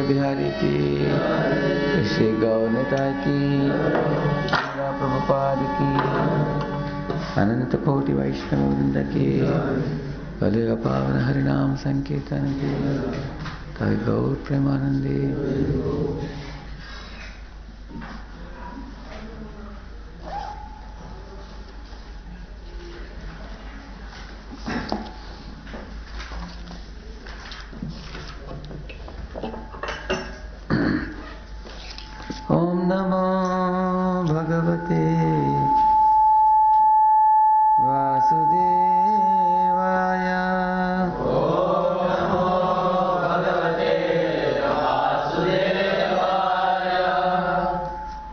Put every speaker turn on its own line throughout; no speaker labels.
बिहारी की, श्री गौरता की, श्रीला प्रभुपाद की, अनंत कोटि वैष्णव वृंद की, कलियुग पावन हरिनाम संकीर्तन की, कवि गौर प्रेमानंदी। ओम नमो भगवते वासुदेवाय।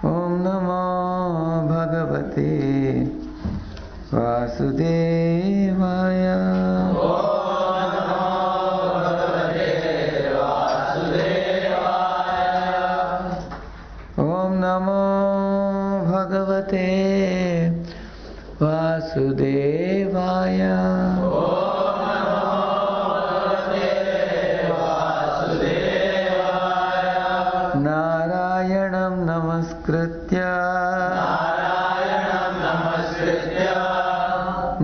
ओम नमो भगवते वासुदेवाय।
ओम नमो भगवते वासुदेवाय। ओम नमो भगवते वासुदेवाय। नारायणं नमस्कृत्य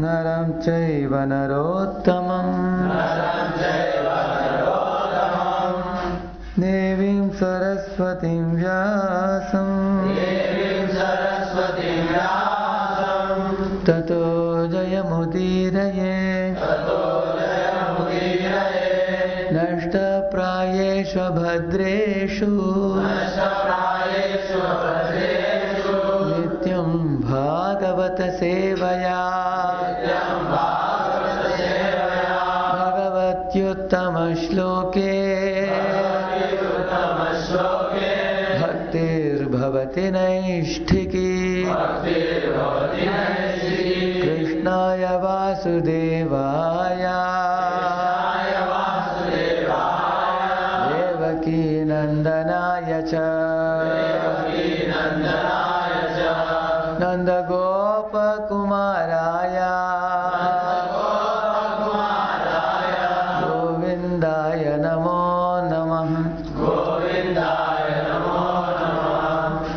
नरं चैव नरोत्तमं देवीं सरस्वतीं व्यासं ततो जयमुदीरये। नष्टप्रायेषु भद्रेषु नित्यं भागवत सेवया भगवत्युत्तमश्लोके भक्तिर्भवति नैष्ठिकी। कृष्णाय वासुदेवाय Devaki Kumaraya Govindaya Namo Namaha.
Govindaya Namo Namaha.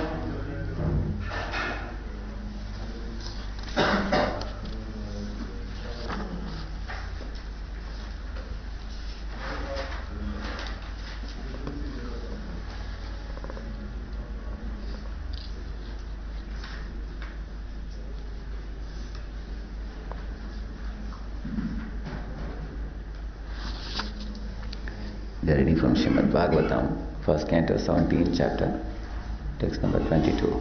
They are reading from Srimad Bhagavatam, first canto, 17th chapter, text number 22.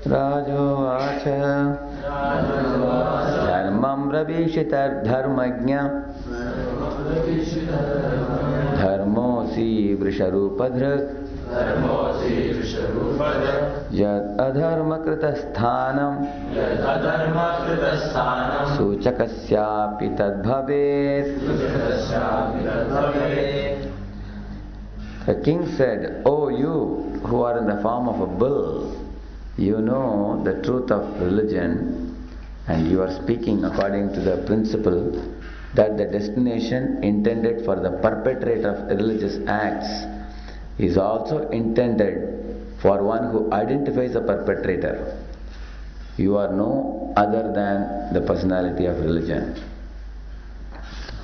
Rajovacha Dharmam Ravishita Dharmajna Dharmosi Vrisharupadhrak Yad Adharmakrita-sthanam Suchakasyapi tadbhavet. The king said, "O you who are in the form of a bull, you know the truth of religion, and you are speaking according to the principle that the destination intended for the perpetrator of religious acts is also intended for one who identifies the perpetrator. You are no other than the personality of religion."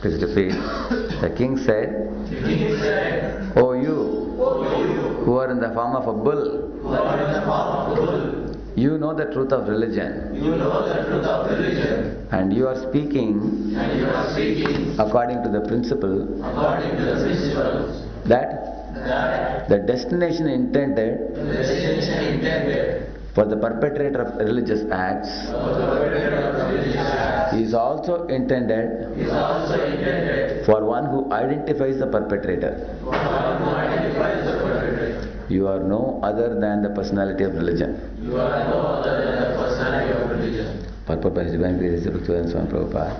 Please repeat. The king said, "O you who are in the form of a bull, you know the truth of religion, and you are speaking according to the principle that the destination intended for the perpetrator of religious acts is also intended for one who identifies the perpetrator. You are no other than the personality of religion." Purport by His Divine Grace Bhaktivedanta Swami Prabhupada.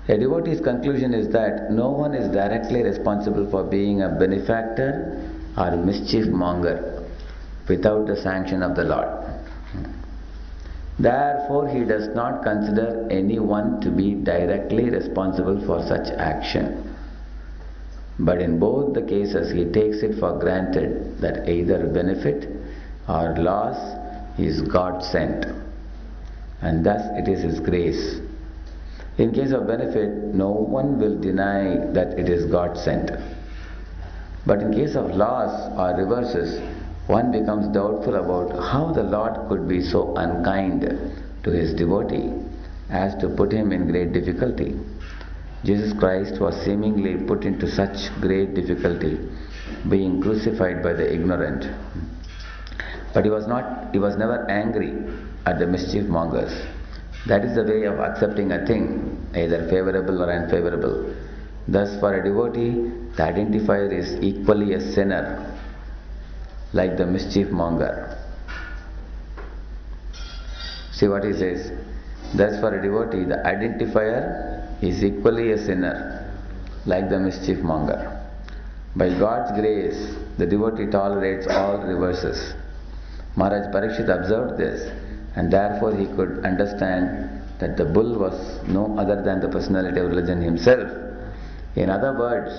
A devotee's conclusion is that no one is directly responsible for being a benefactor or mischief monger without the sanction of the Lord. Therefore, he does not consider anyone to be directly responsible for such action. But in both the cases, he takes it for granted that either benefit or loss is God sent, and thus it is His grace. In case of benefit, no one will deny that it is God sent. But in case of loss or reverses, one becomes doubtful about how the Lord could be so unkind to His devotee as to put him in great difficulty. Jesus Christ was seemingly put into such great difficulty, being crucified by the ignorant. But he was never angry at the mischief mongers. That is the way of accepting a thing, either favorable or unfavorable. Thus, for a devotee, the identifier is equally a sinner, like the mischief monger. See what he says. Thus, for a devotee, the identifier is equally a sinner, like the mischief monger. By God's grace, the devotee tolerates all reverses. Maharaj Parikshit observed this, and therefore he could understand that the bull was no other than the personality of religion himself. In other words,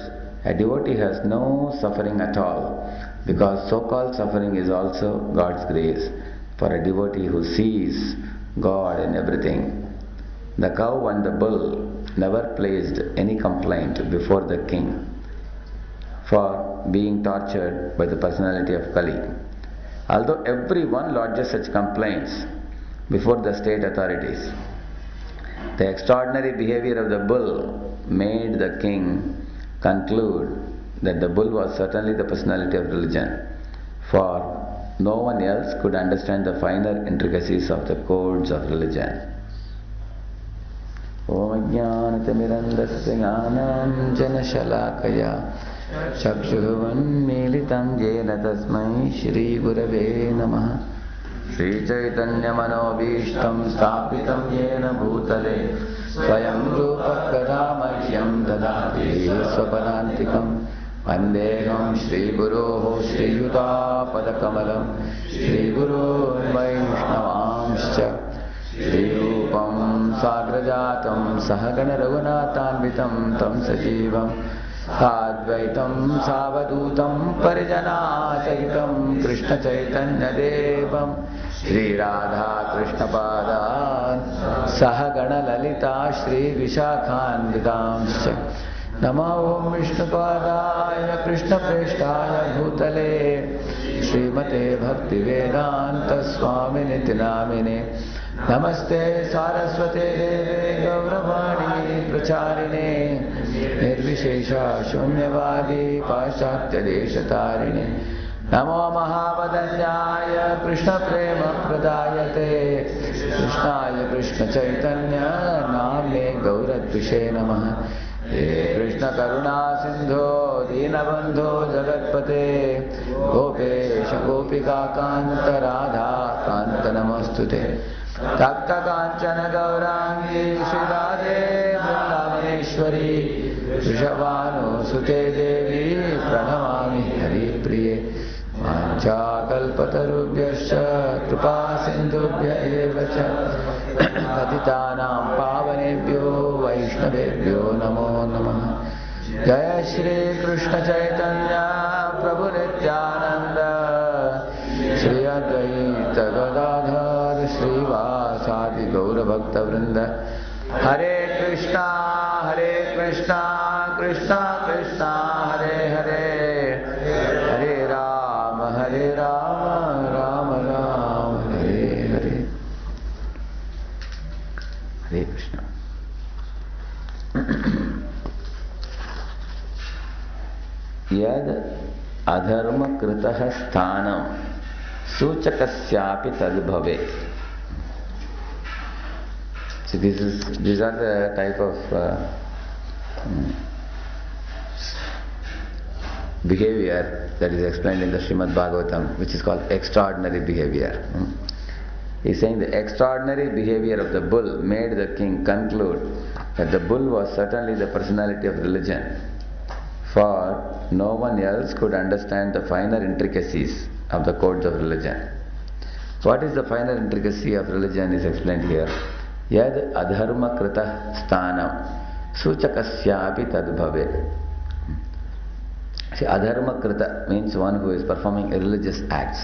a devotee has no suffering at all, because so-called suffering is also God's grace for a devotee who sees God in everything. The cow and the bull never placed any complaint before the king for being tortured by the personality of Kali. Although everyone lodges such complaints before the state authorities, the extraordinary behavior of the bull made the king conclude that the bull was certainly the personality of religion, for no one else could understand the finer intricacies of the codes of religion. Om Ajnanatimirandasya Jnanam Janashalakaya Chakshurvanmilitam Jena Tasmai Shri Gurave Namaha. Shri Chaitanya Manobhishtam Sthapitam Jena Bhutale Swayam Rupa Kadamahyam Dadati Swaparantikam Vandeham Shri Guruho Shri Yuta Padakamalam Shri Guru Vaishnavamscha श्रीरूपं साग्रजातं सहगण रघुनाथान्वितं तं सजीवं साद्वैतं सावधूतं परिजनासहितं कृष्णचैतन्यदेवं श्रीराधा कृष्णपादान् सहगण ललिता श्रीविशाखान्वितांश्च नमो ॐ विष्णुपादाय कृष्णप्रेष्ठाय भूतले श्रीमते भक्तिवेदान्तस्वामिनिति नामिने नमस्ते सारस्वते देवे गौरवाणी प्रचारिणे निर्विशेषा शून्यवादी पाश्चात्यदेशतारिणे नमो महावदन्याय कृष्णप्रेमप्रदायते कृष्णाय कृष्णचैतन्य नाम्ने गौरद्विषे नमः हे कृष्ण करुणा सिंधो दीनबंधो जगत्पते गोपेश गोपिका कांत राधा कांत नमस्तुते तप्त कांचन गौरांगी श्रीराधे वृंदावनेश्वरी वृषभानुसुते देवी प्रणमामि हरिप्रिये वाञ्छाकल्पतरुभ्यश्च कृपा सिन्धुभ्य एव च पतितानां पावनेभ्यो वैष्णवेभ्यो नमो नमः। जय श्री कृष्ण चैतन्य प्रभु नित्यानंद श्री अद्वैत गदाधर श्रीवासादि गौरभक्तवृंद हरे कृष्णा कृष्णा कृष्णा हरे हरे हरे राम राम राम हरे हरे। हरे कृष्ण। यद अधर्म कृतः स्थानं सूचकस्यापि तद् भवेत्। So these are the type of behavior that is explained in the Srimad Bhagavatam, which is called extraordinary behavior. He's saying the extraordinary behavior of the bull made the king conclude that the bull was certainly the personality of religion, for no one else could understand the finer intricacies of the codes of religion. What is the finer intricacy of religion is explained here. Yad adharma krita sthanam suchakasyapi tad bhavet. See, adharma krita means one who is performing religious acts.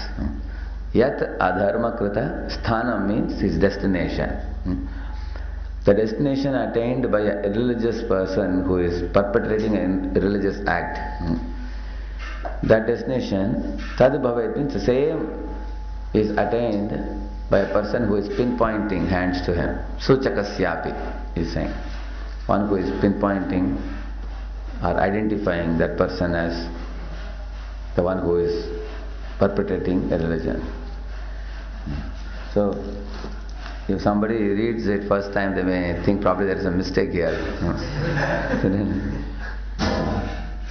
Yat adharma krita sthanam means his destination. The destination attained by a religious person who is perpetrating a religious act. That destination, tad bhavet means the same is attained by a person who is pinpointing hands to him. Suchakasyapi is saying. One who is pinpointing or identifying that person as the one who is perpetrating a religion. So, if somebody reads it first time, they may think probably there is a mistake here.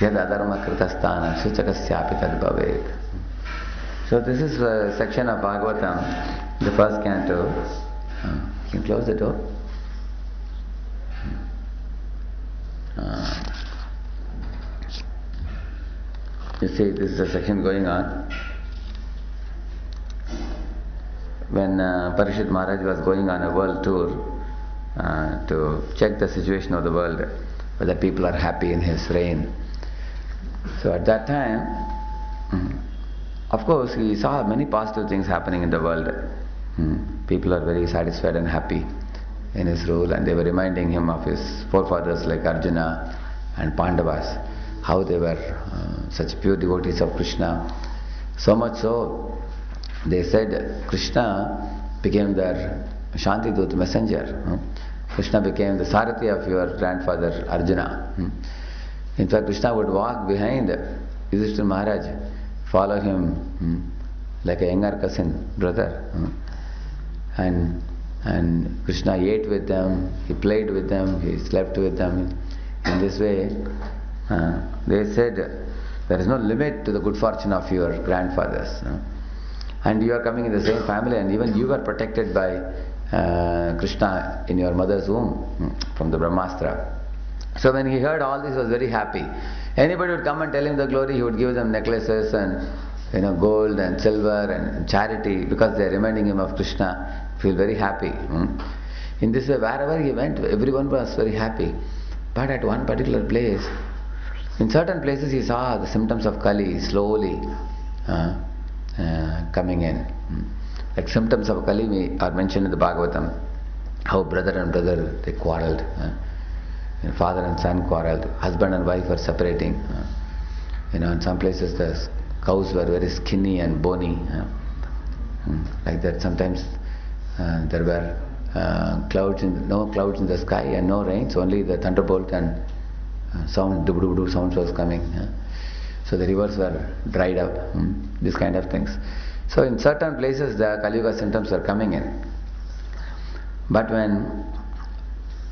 Yad adharma krita sthanam suchakasyapi tad bhavet. So this is a section of Bhagavatam, the first canto. Can you close the door? You see, this is a section going on. When Parishit Maharaj was going on a world tour to check the situation of the world, whether people are happy in his reign. So at that time, of course, he saw many positive things happening in the world. People are very satisfied and happy in his rule, and they were reminding him of his forefathers like Arjuna and Pandavas, how they were such pure devotees of Krishna. So much so, they said Krishna became their Shantidut messenger. Krishna became the Sarathi of your grandfather Arjuna. In fact, Krishna would walk behind Yudhishthira Maharaj, follow him like a younger cousin, brother. And Krishna ate with them, he played with them, he slept with them. In this way, they said, there is no limit to the good fortune of your grandfathers. And you are coming in the same family, and even you were protected by Krishna in your mother's womb from the Brahmastra. So when he heard all this, he was very happy. Anybody would come and tell him the glory, he would give them necklaces and gold and silver and charity, because they are reminding him of Krishna. feel very happy. In this way, wherever he went, everyone was very happy. But at one particular place, in certain places he saw the symptoms of Kali slowly coming in. Like symptoms of Kali are mentioned in the Bhagavatam. How brother and brother, they quarreled. Father and son quarreled. Husband and wife were separating. In some places the cows were very skinny and bony. Like that. Sometimes there were no clouds in the sky and no rains, only the thunderbolt and sound, dub sounds was coming. So the rivers were dried up, these kind of things. So in certain places the Kali Yuga symptoms were coming in. But when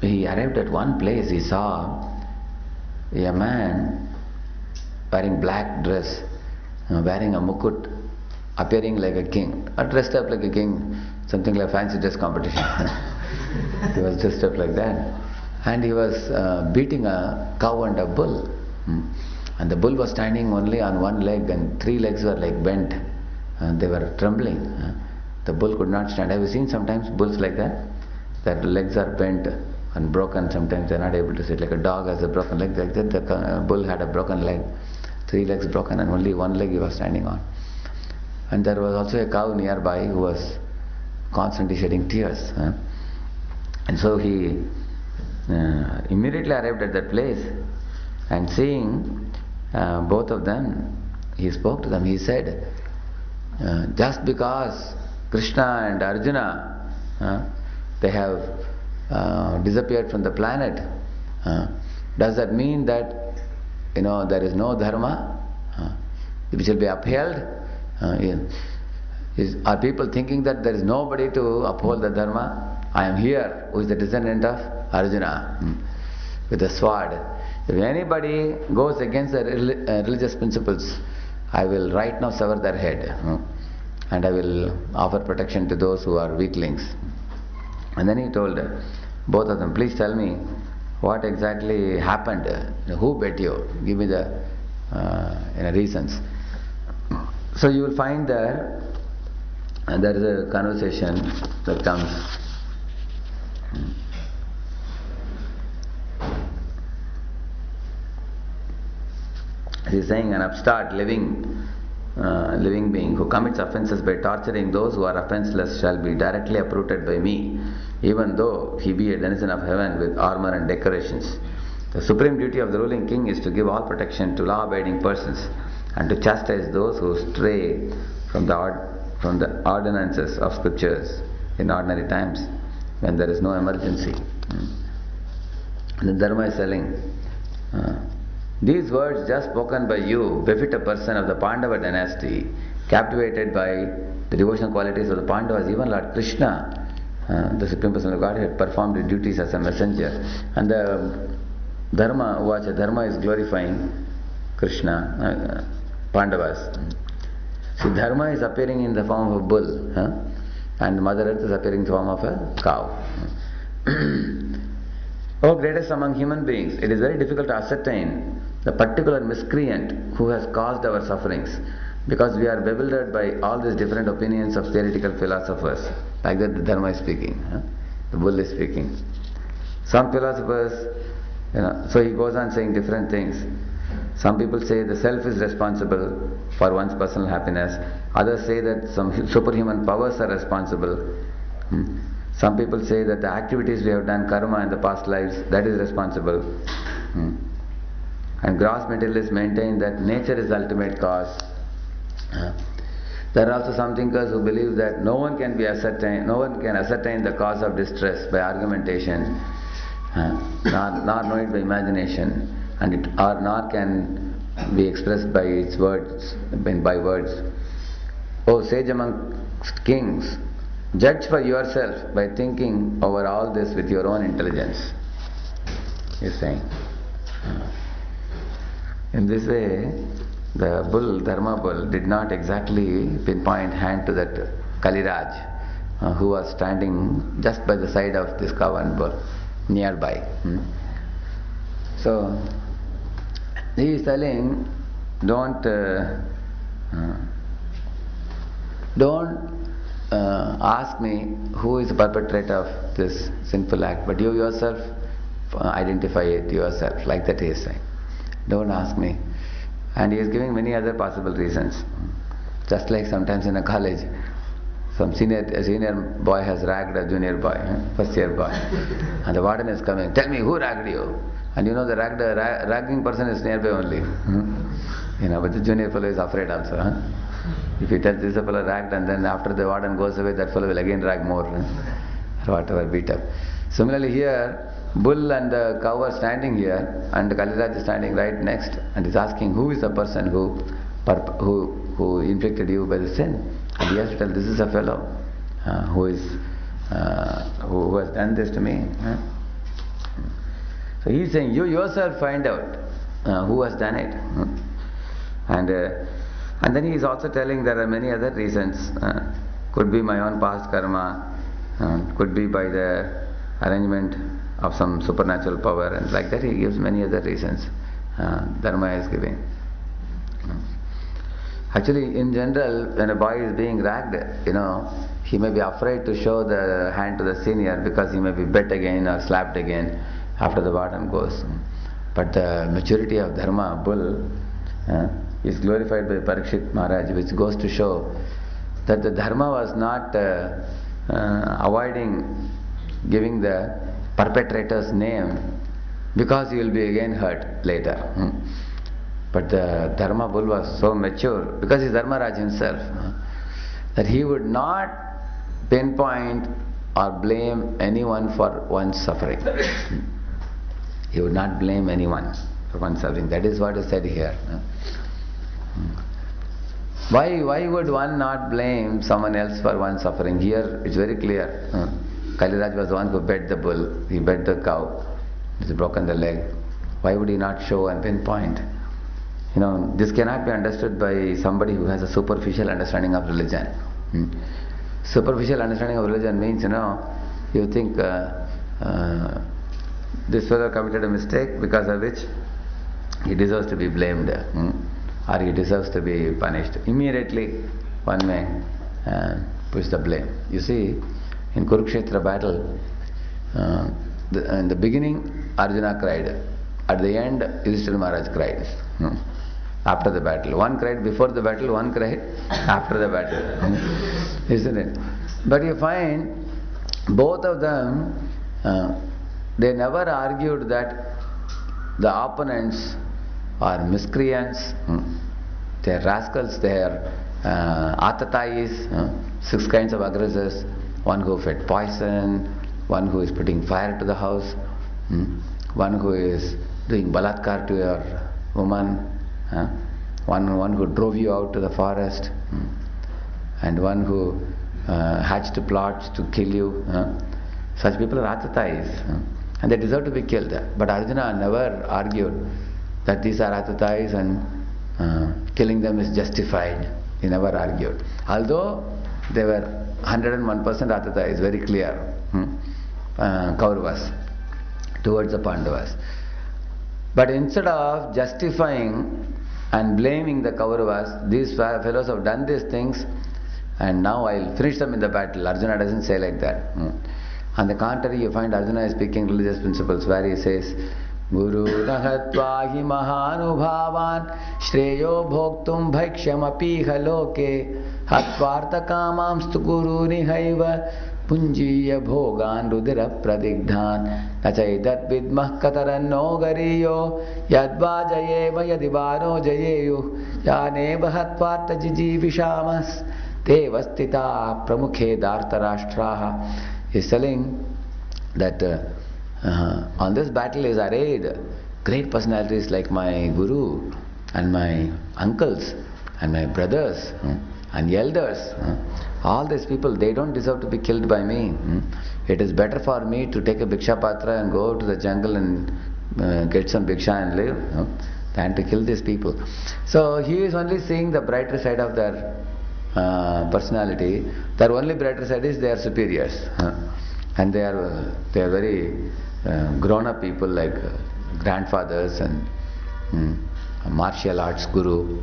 he arrived at one place, he saw a man wearing black dress, wearing a mukut, appearing like a king, or dressed up like a king, something like fancy dress competition. He was dressed up like that. And he was beating a cow and a bull. And the bull was standing only on one leg and 3 legs were like bent. They were trembling. The bull could not stand. Have you seen sometimes bulls like that? Their legs are bent and broken. Sometimes they are not able to sit. Like a dog has a broken leg. Like that, the bull had a broken leg. 3 legs broken and only one leg he was standing on. And there was also a cow nearby who was constantly shedding tears. And so he immediately arrived at that place, and seeing both of them, he spoke to them. He said, just because Krishna and Arjuna, they have disappeared from the planet, does that mean that there is no dharma which will be upheld? Are people thinking that there is nobody to uphold the dharma? I am here, who is the descendant of Arjuna, with a sword. If anybody goes against the religious principles, I will right now sever their head, and I will offer protection to those who are weaklings. And then he told both of them, please tell me what exactly happened. Who bet you? Give me the reasons. So you will find there is a conversation that comes. He is saying, an upstart living being who commits offences by torturing those who are offenceless shall be directly uprooted by me, even though he be a denizen of heaven with armor and decorations. The supreme duty of the ruling king is to give all protection to law-abiding persons and to chastise those who stray from the ordinances of scriptures in ordinary times when there is no emergency. And the Dharma is telling, these words just spoken by you befit a person of the Pandava dynasty, captivated by the devotional qualities of the Pandavas. Even Lord Krishna, the Supreme Person of Godhead, performed his duties as a messenger. And the Dharma is glorifying Krishna, Pandavas. See, Dharma is appearing in the form of a bull, and Mother Earth is appearing in the form of a cow. O greatest among human beings, it is very difficult to ascertain the particular miscreant who has caused our sufferings, because we are bewildered by all these different opinions of theoretical philosophers. Like that the Dharma is speaking, the bull is speaking. Some philosophers, so he goes on saying different things. Some people say the self is responsible for one's personal happiness. Others say that some superhuman powers are responsible. Some people say that the activities we have done, karma in the past lives, that is responsible. And gross materialists maintain that nature is the ultimate cause. There are also some thinkers who believe that no one can ascertain the cause of distress by argumentation, nor know it by imagination, nor can be expressed by its words, by words. O sage among kings, judge for yourself by thinking over all this with your own intelligence, he is saying. In this way, the bull, Dharma bull, did not exactly pinpoint hand to that Kaliraj, who was standing just by the side of this cow and bull, nearby. So, he is telling, don't ask me who is the perpetrator of this sinful act, but you yourself identify it yourself, like that he is saying. Don't ask me. And he is giving many other possible reasons. Just like sometimes in a college, some senior boy has ragged a junior boy, first year boy, and the warden is coming, tell me who ragged you? And you know the ragging person is nearby only. But the junior fellow is afraid also. If he tells this fellow ragged, and then after the warden goes away, that fellow will again rag more, or whatever, beat up. Similarly here, bull and the cow are standing here, and Kaliraj is standing right next, and is asking who is the person who inflicted you by the sin. And he has to tell, this is a fellow who has done this to me. So he is saying, you yourself find out who has done it. And then he is also telling there are many other reasons. Could be my own past karma, could be by the arrangement of some supernatural power, and like that he gives many other reasons. Dharma is giving. Actually, in general, when a boy is being ragged, he may be afraid to show the hand to the senior because he may be bet again or slapped again after the warden goes. But the maturity of Dharma, bull, is glorified by Parikshit Maharaj, which goes to show that the Dharma was not avoiding giving the perpetrator's name because he will be again hurt later. But the Dharma bull was so mature, because he is Dharmaraj himself, that he would not pinpoint or blame anyone for one's suffering. He would not blame anyone for one's suffering. That is what is said here. Why would one not blame someone else for one's suffering? Here it's very clear. Kaliraj was the one who bet the bull, he bet the cow, he's broken the leg. Why would he not show and pinpoint? This cannot be understood by somebody who has a superficial understanding of religion. Superficial understanding of religion means, you think this fellow committed a mistake because of which he deserves to be blamed, or he deserves to be punished. Immediately one may push the blame. You see, in Kurukshetra battle, in the beginning Arjuna cried, at the end Yudhishthira Maharaj cried. After the battle, one cried before the battle, one cried after the battle, isn't it? But you find both of them, they never argued that the opponents are miscreants, they are rascals, they are atatayis, 6 kinds of aggressors, one who fed poison, one who is putting fire to the house, one who is doing balatkar to your woman, one who drove you out to the forest, and one who hatched plots to kill you. Such people are atatayis, and they deserve to be killed. But Arjuna never argued that these are atatayis and killing them is justified. He never argued. Although they were 101% atatayis, very clear, Kauravas, towards the Pandavas. But instead of justifying and blaming the Kauravas, these fellows have done these things and now I'll finish them in the battle. Arjuna doesn't say like that. On the contrary, you find Arjuna is speaking religious principles where he says, Guru nahatva hi mahanubhavan shreyo bhoktum bhaksham apiha loke hatvarta kamamstu guru nihaiva punjiya bhogan rudira pradigdhan nachaidat vidmah kataranno gariyo yadva jayeva yadivano jayeyu yaneva hatvarta jijivishamas devastita pramukhe dhartarashtraha. He is telling that on this battle is arrayed great personalities like my guru and my uncles and my brothers and elders. All these people, they don't deserve to be killed by me. It is better for me to take a Bhiksha Patra and go to the jungle and get some Bhiksha and live than to kill these people. So he is only seeing the brighter side of their personality. Their only brighter side is they are superiors. And they are very grown-up people like grandfathers and martial arts guru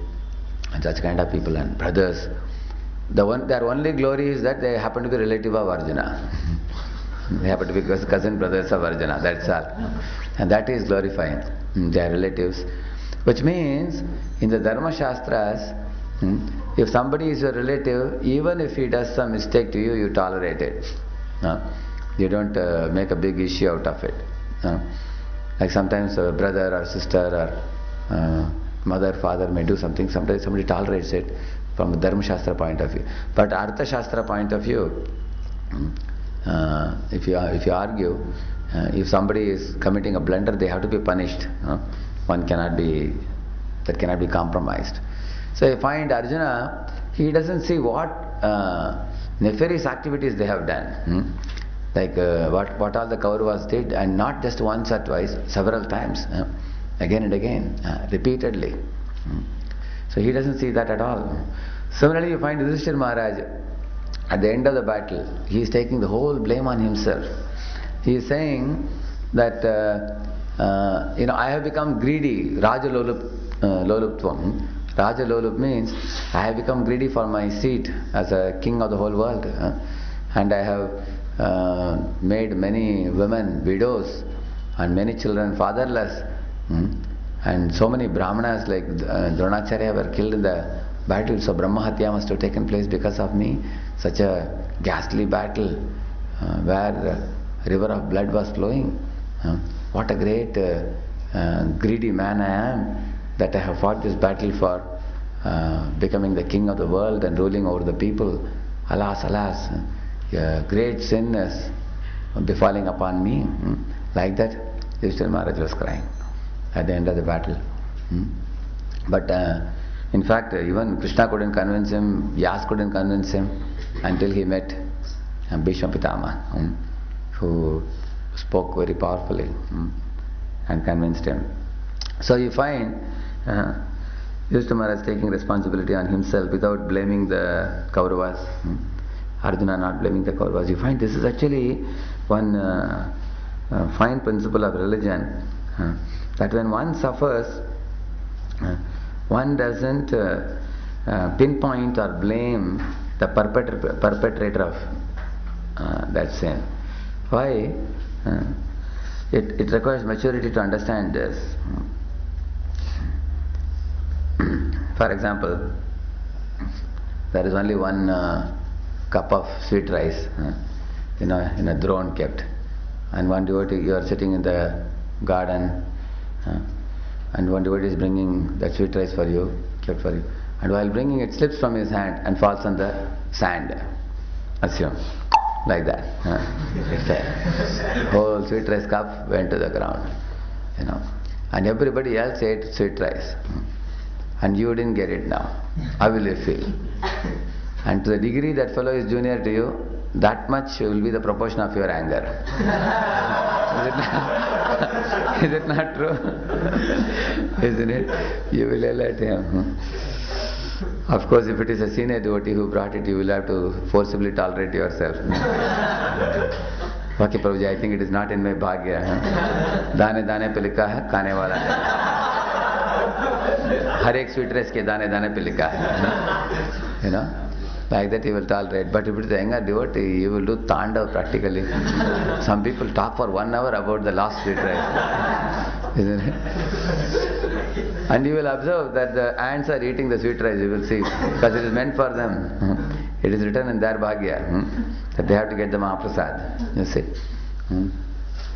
and such kind of people and brothers. Their only glory is that they happen to be relative of Arjuna. They happen to be cousin brothers of Arjuna, that's all. And that is glorifying. They are relatives. Which means, in the Dharma Shastras, if somebody is your relative, even if he does some mistake to you, you tolerate it. You don't make a big issue out of it. Like sometimes a brother or sister or mother, father may do something, sometimes somebody tolerates it from a Dharma Shastra point of view. But Artha Shastra point of view, if you argue, if somebody is committing a blunder, they have to be punished. That cannot be compromised. So you find Arjuna, he doesn't see what nefarious activities they have done. Like what all the Kauravas did, and not just once or twice, several times, again and again, repeatedly. So he doesn't see that at all. Similarly, you find Yudhishthira Maharaj, at the end of the battle, he is taking the whole blame on himself. He is saying that, I have become greedy, Raja Loluptvam. Raja Lolup means, I have become greedy for my seat as a king of the whole world. And I have made many women widows and many children fatherless. And so many Brahmanas like Dronacharya were killed in the battle. So Brahmahatya must have taken place because of me. Such a ghastly battle where the river of blood was flowing. What a great greedy man I am, that I have fought this battle for becoming the king of the world and ruling over the people. Alas, alas, a great sin is befalling upon me. Like that, Yudhishthira Maharaj was crying at the end of the battle. But in fact, even Krishna couldn't convince him, Vyas couldn't convince him until he met Bhishma Pitama, who spoke very powerfully and convinced him. So you find Yudhishthira Maharaj taking responsibility on himself without blaming the Kauravas. Arjuna not blaming the Kauravas. You find this is actually one fine principle of religion, that when one suffers, one doesn't pinpoint or blame the perpetrator of that sin. Why? It requires maturity to understand this. For example, there is only one cup of sweet rice, in a throne kept, and one devotee, you are sitting in the garden, and one devotee is bringing that sweet rice for you, kept for you, and while bringing it, slips from his hand and falls on the sand. Assume, like that. The whole sweet rice cup went to the ground, and everybody else ate sweet rice, and you didn't get it now. How will you feel? And to the degree that fellow is junior to you, that much will be the proportion of your anger. Is it not true? Isn't it? You will yell at him. Of course, if it is a senior devotee who brought it, you will have to forcibly tolerate yourself. Okay, Prabhuji, I think it is not in my bhagya. Dane dane pe likha hai, khane wala nahi. Har ek sweet rice ke dane dane pe likha hai. Like that he will tolerate. But if it is a younger devotee, you will do tandav practically. Some people talk for 1 hour about the last sweet rice. Isn't it? And you will observe that the ants are eating the sweet rice, you will see. Because it is meant for them. It is written in their bhagya that they have to get the Mahaprasad. You see.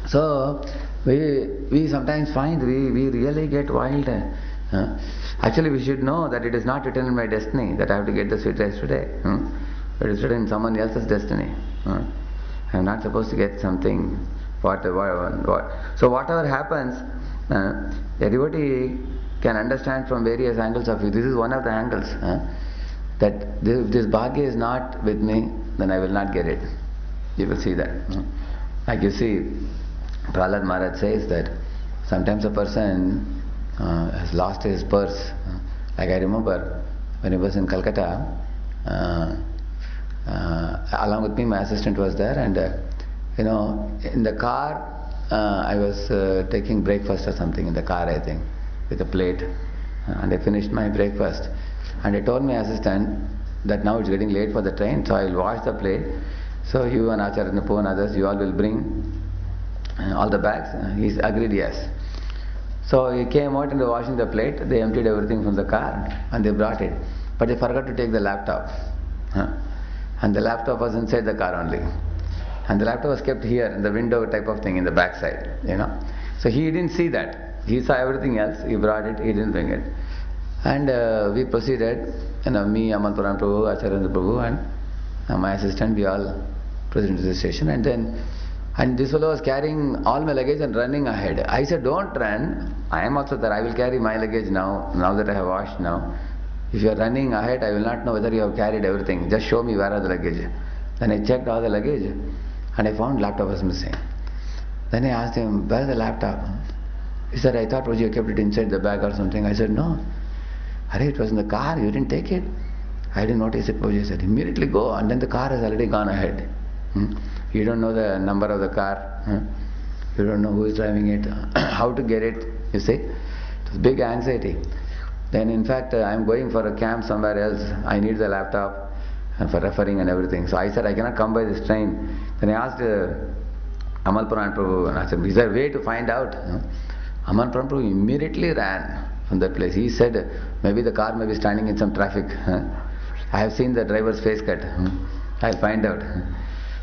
So, we sometimes find we really get wild. Actually, we should know that it is not written in my destiny that I have to get the sweet rice today. It is written in someone else's destiny. I am not supposed to get something. What. So whatever happens, a devotee can understand from various angles of view. This is one of the angles. That if this bhagya is not with me, then I will not get it. You will see that. Like you see, Prahlad Maharaj says that sometimes a person has lost his purse. Like I remember when he was in Calcutta, along with me my assistant was there, and in the car I was taking breakfast or something in the car, I think, with a plate, and I finished my breakfast, and I told my assistant that now it's getting late for the train, so I will wash the plate. So you and Acharya Napo and others, you all will bring all the bags. He agreed, yes. So he came out and they were washing the plate. They emptied everything from the car and they brought it. But they forgot to take the laptop. And the laptop was inside the car only. And the laptop was kept here in the window type of thing in the back side, So he didn't see that. He saw everything else. He brought it. He didn't bring it. And we proceeded. Me, Amal Puran Prabhu, Acharya Prabhu, and my assistant, we all proceeded to the station. And this fellow was carrying all my luggage and running ahead. I said, don't run. I am also there. I will carry my luggage now that I have washed now. If you are running ahead, I will not know whether you have carried everything. Just show me where are the luggage. Then I checked all the luggage and I found laptop was missing. Then I asked him, where is the laptop? He said, I thought you kept it inside the bag or something. I said, no. It was in the car. You didn't take it. I didn't notice it. He said, immediately go. And then the car has already gone ahead. You don't know the number of the car. You don't know who is driving it, how to get it, you see. It was big anxiety. Then in fact, I am going for a camp somewhere else. I need the laptop for referring and everything. So I said, I cannot come by this train. Then I asked Amal Puran Prabhu, and I said, is there a way to find out? Amal Puran Prabhu immediately ran from that place. He said, maybe the car may be standing in some traffic. I have seen the driver's face cut. I'll find out.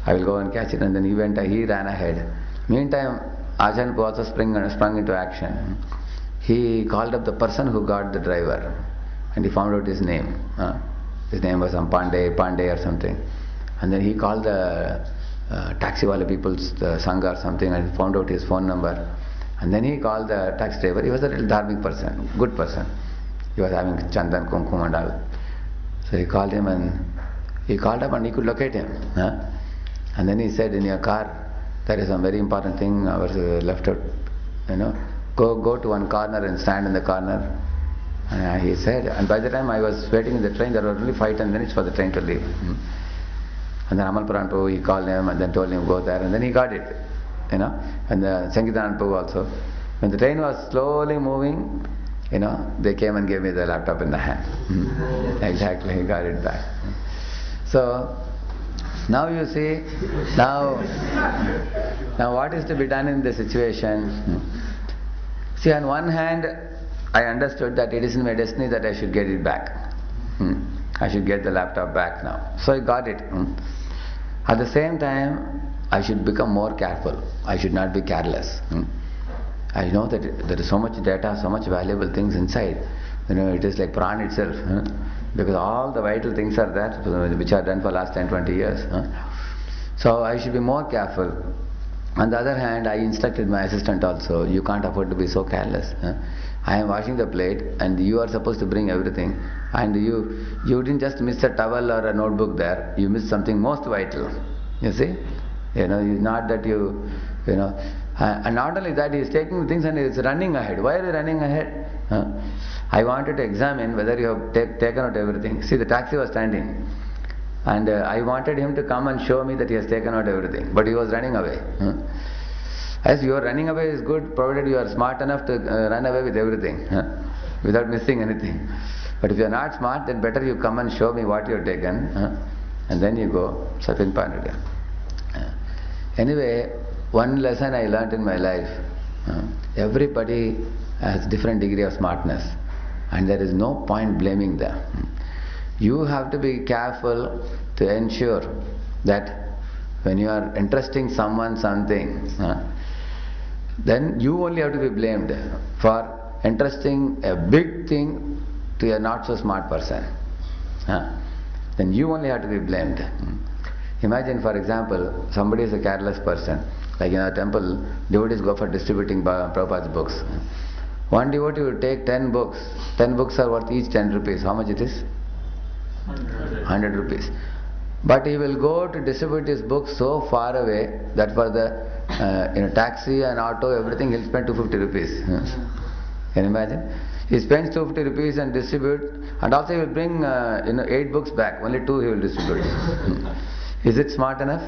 I will go and catch it. And then he ran ahead. Meantime, Acharya Prabhu also sprung into action. He called up the person who got the driver and he found out his name. His name was Pandey or something. And then he called the taxiwala people's Sangha or something and found out his phone number. And then he called the taxi driver. He was a little dharmic person, good person. He was having chandan, kumkum and all. So he called him and he called up and he could locate him. And then he said, in your car, there is some very important thing I was left out. Go to one corner and stand in the corner. And he said, and by the time I was waiting in the train, there were only 5-10 minutes for the train to leave. And then Amal Puran Prabhu, he called him and then told him go there, and then he got it. And the Sangeetanand Prabhu also. When the train was slowly moving, they came and gave me the laptop in the hand. Exactly, he got it back. So now you see, now what is to be done in this situation? See, on one hand, I understood that it is in my destiny that I should get it back. I should get the laptop back now. So I got it. At the same time, I should become more careful. I should not be careless. I know that there is so much data, so much valuable things inside. It is like Pran itself. Because all the vital things are there, which are done for last 10-20 years. So I should be more careful. On the other hand, I instructed my assistant also, you can't afford to be so careless. I am washing the plate and you are supposed to bring everything. And you didn't just miss a towel or a notebook there, you missed something most vital. You see? Not that and not only that, he is taking things and he is running ahead. Why are you running ahead? I wanted to examine whether you have taken out everything. See, the taxi was standing. And I wanted him to come and show me that he has taken out everything. But he was running away. As your running away is good, provided you are smart enough to run away with everything, without missing anything. But if you are not smart, then better you come and show me what you have taken, and then you go. Anyway, one lesson I learnt in my life, everybody has different degree of smartness, and there is no point blaming them. You have to be careful to ensure that when you are entrusting someone something, then you only have to be blamed for entrusting a big thing to a not so smart person. Then you only have to be blamed. Imagine, for example, somebody is a careless person. Like in a temple, devotees go for distributing Prabhupada's books. One devotee will take 10 books. 10 books are worth each 10 rupees. How much it is? 100 rupees. But he will go to distribute his books so far away that for the taxi and auto, everything, he'll spend 250 rupees. Can you imagine? He spends 250 rupees and distribute, and also he will bring 8 books back. Only 2 he will distribute. Is it smart enough?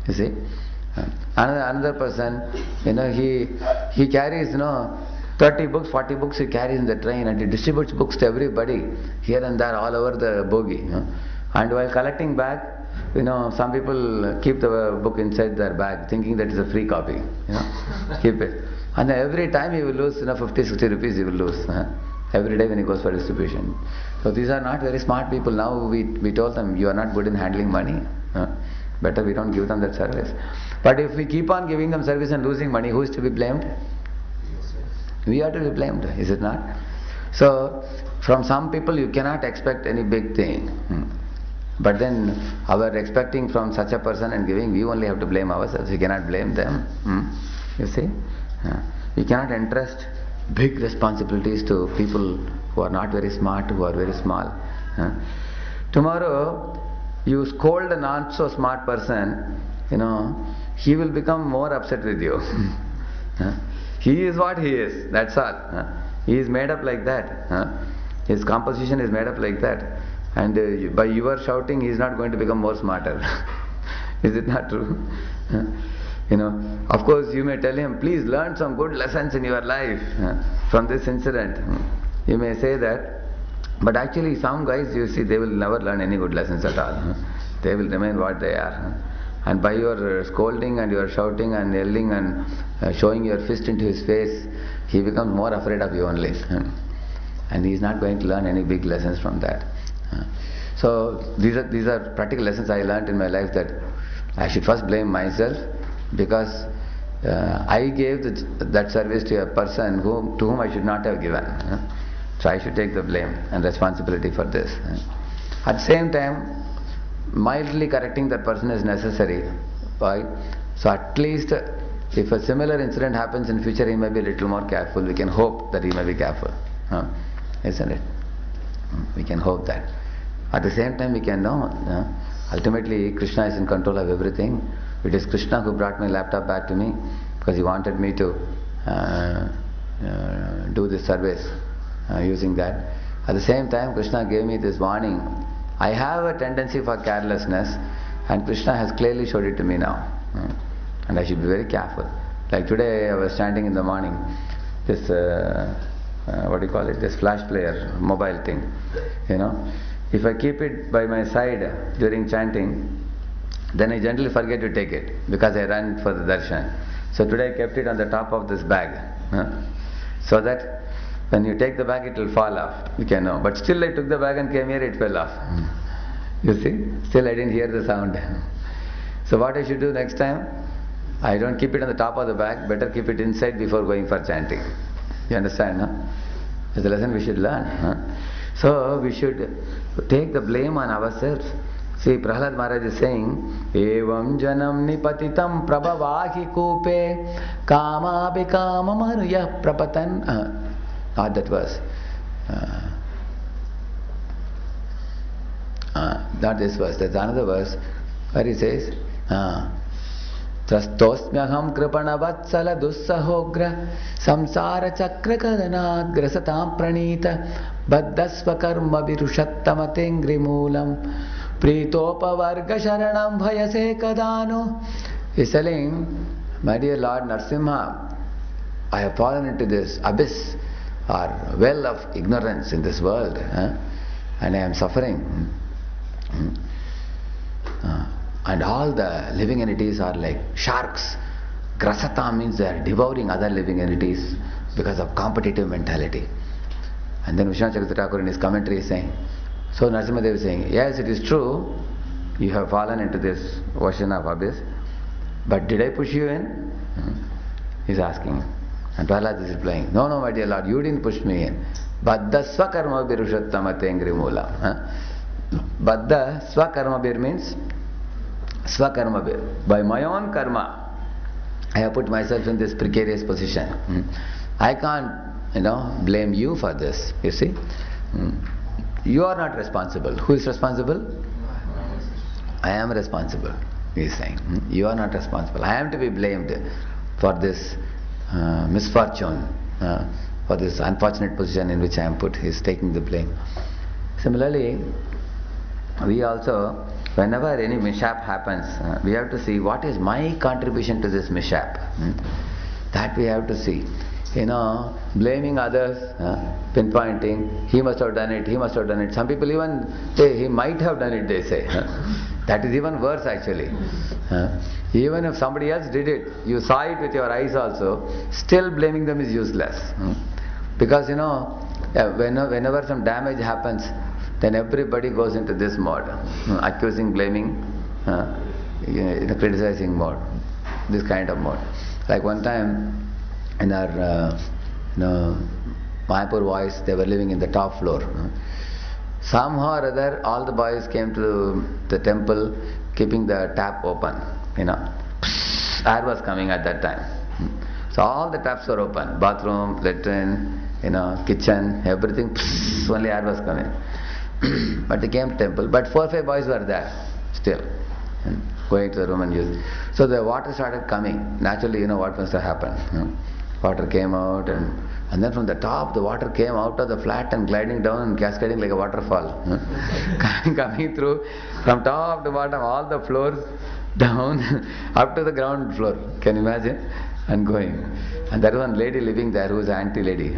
You see? Another person, he carries 30 books, 40 books he carries in the train, and he distributes books to everybody, here and there, all over the bogie. And while collecting back, some people keep the book inside their bag, thinking that it's a free copy. Keep it. And every time he will lose 50, 60 rupees he will lose. Every day when he goes for distribution. So these are not very smart people. Now we told them, you are not good in handling money. Better we don't give them that service. But if we keep on giving them service and losing money, who is to be blamed? We are to be blamed, is it not? So from some people you cannot expect any big thing. But then our expecting from such a person and giving, we only have to blame ourselves. We cannot blame them. You see? We cannot entrust big responsibilities to people who are not very smart, who are very small. Tomorrow you scold a not so smart person, he will become more upset with you. He is what he is, that's all. He is made up like that. His composition is made up like that. And by your shouting, he is not going to become more smarter. Is it not true? Of course you may tell him, please learn some good lessons in your life from this incident. You may say that, but actually some guys, you see, they will never learn any good lessons at all. They will remain what they are. And by your scolding and your shouting and yelling and showing your fist into his face, he becomes more afraid of you only. And he is not going to learn any big lessons from that. So these are practical lessons I learned in my life, that I should first blame myself, because I gave that service to a person to whom I should not have given. So I should take the blame and responsibility for this. At the same time, mildly correcting that person is necessary. Why? So at least if a similar incident happens in future, he may be a little more careful. We can hope that he may be careful. Isn't it? We can hope that. At the same time, we can know, ultimately Krishna is in control of everything. It is Krishna who brought my laptop back to me, because he wanted me to do this service using that. At the same time, Krishna gave me this warning. I have a tendency for carelessness, and Krishna has clearly showed it to me now. And I should be very careful. Like today, I was standing in the morning, this this flash player, mobile thing, If I keep it by my side during chanting, then I generally forget to take it, because I ran for the darshan. So today I kept it on the top of this bag, so that when you take the bag, it will fall off. You can know. But still I took the bag and came here, it fell off. You see? Still I didn't hear the sound. So what I should do next time? I don't keep it on the top of the bag, better keep it inside before going for chanting. You understand, no? That's a lesson we should learn. So we should take the blame on ourselves. See, Prahlad Maharaj is saying, Evam janam nipatitam prabhavahi kupe kama bikama maruya prapatan. Not that verse. Not this verse. That's another verse where he says, Trastosmyaham kripana vatsala dussahogra samsara chakra kadanat grasatam pranita baddhasva karma virushattamate moolam pritopavarga sharanam bhayase kadano. He's telling, my dear Lord Narsimha, I have fallen into this abyss or well of ignorance in this world, and I am suffering. And all the living entities are like sharks. Grasata means they are devouring other living entities because of competitive mentality. And then Vishwanath Chakravarti Thakur in his commentary is saying, so Narasimhadev is saying, yes, it is true, you have fallen into this ocean of abyss, but did I push you in? He's asking. And Prahlad is replying, no, my dear Lord, you didn't push me in. Baddha swakarma birushattamate ngrimula. Baddha swakarma bir means swakarma bir. By my own karma, I have put myself in this precarious position. I can't, blame you for this, you see. You are not responsible. Who is responsible? I am responsible, he is saying. You are not responsible. I am to be blamed for this misfortune, for this unfortunate position in which I am put. He is taking the blame. Similarly, we also, whenever any mishap happens, we have to see what is my contribution to this mishap. That we have to see. blaming others, pinpointing, he must have done it, he must have done it. Some people even say, he might have done it, they say. That is even worse actually. Even if somebody else did it, you saw it with your eyes also, still blaming them is useless. Because whenever some damage happens, then everybody goes into this mode, accusing, blaming, criticizing mode, this kind of mode. Like one time in our Mayapur boys, they were living in the top floor. Somehow or other, all the boys came to the temple keeping the tap open. Air was coming at that time. So all the taps were open. Bathroom, latrine, kitchen, everything, only air was coming. But they came to temple. But 4 or 5 boys were there still, going to the room and use. So the water started coming. Naturally, what must have happened. Water came out and then from the top the water came out of the flat and gliding down and cascading like a waterfall. Coming through from top to bottom, all the floors down up to the ground floor. Can you imagine? And going. And there was one lady living there who was an auntie lady.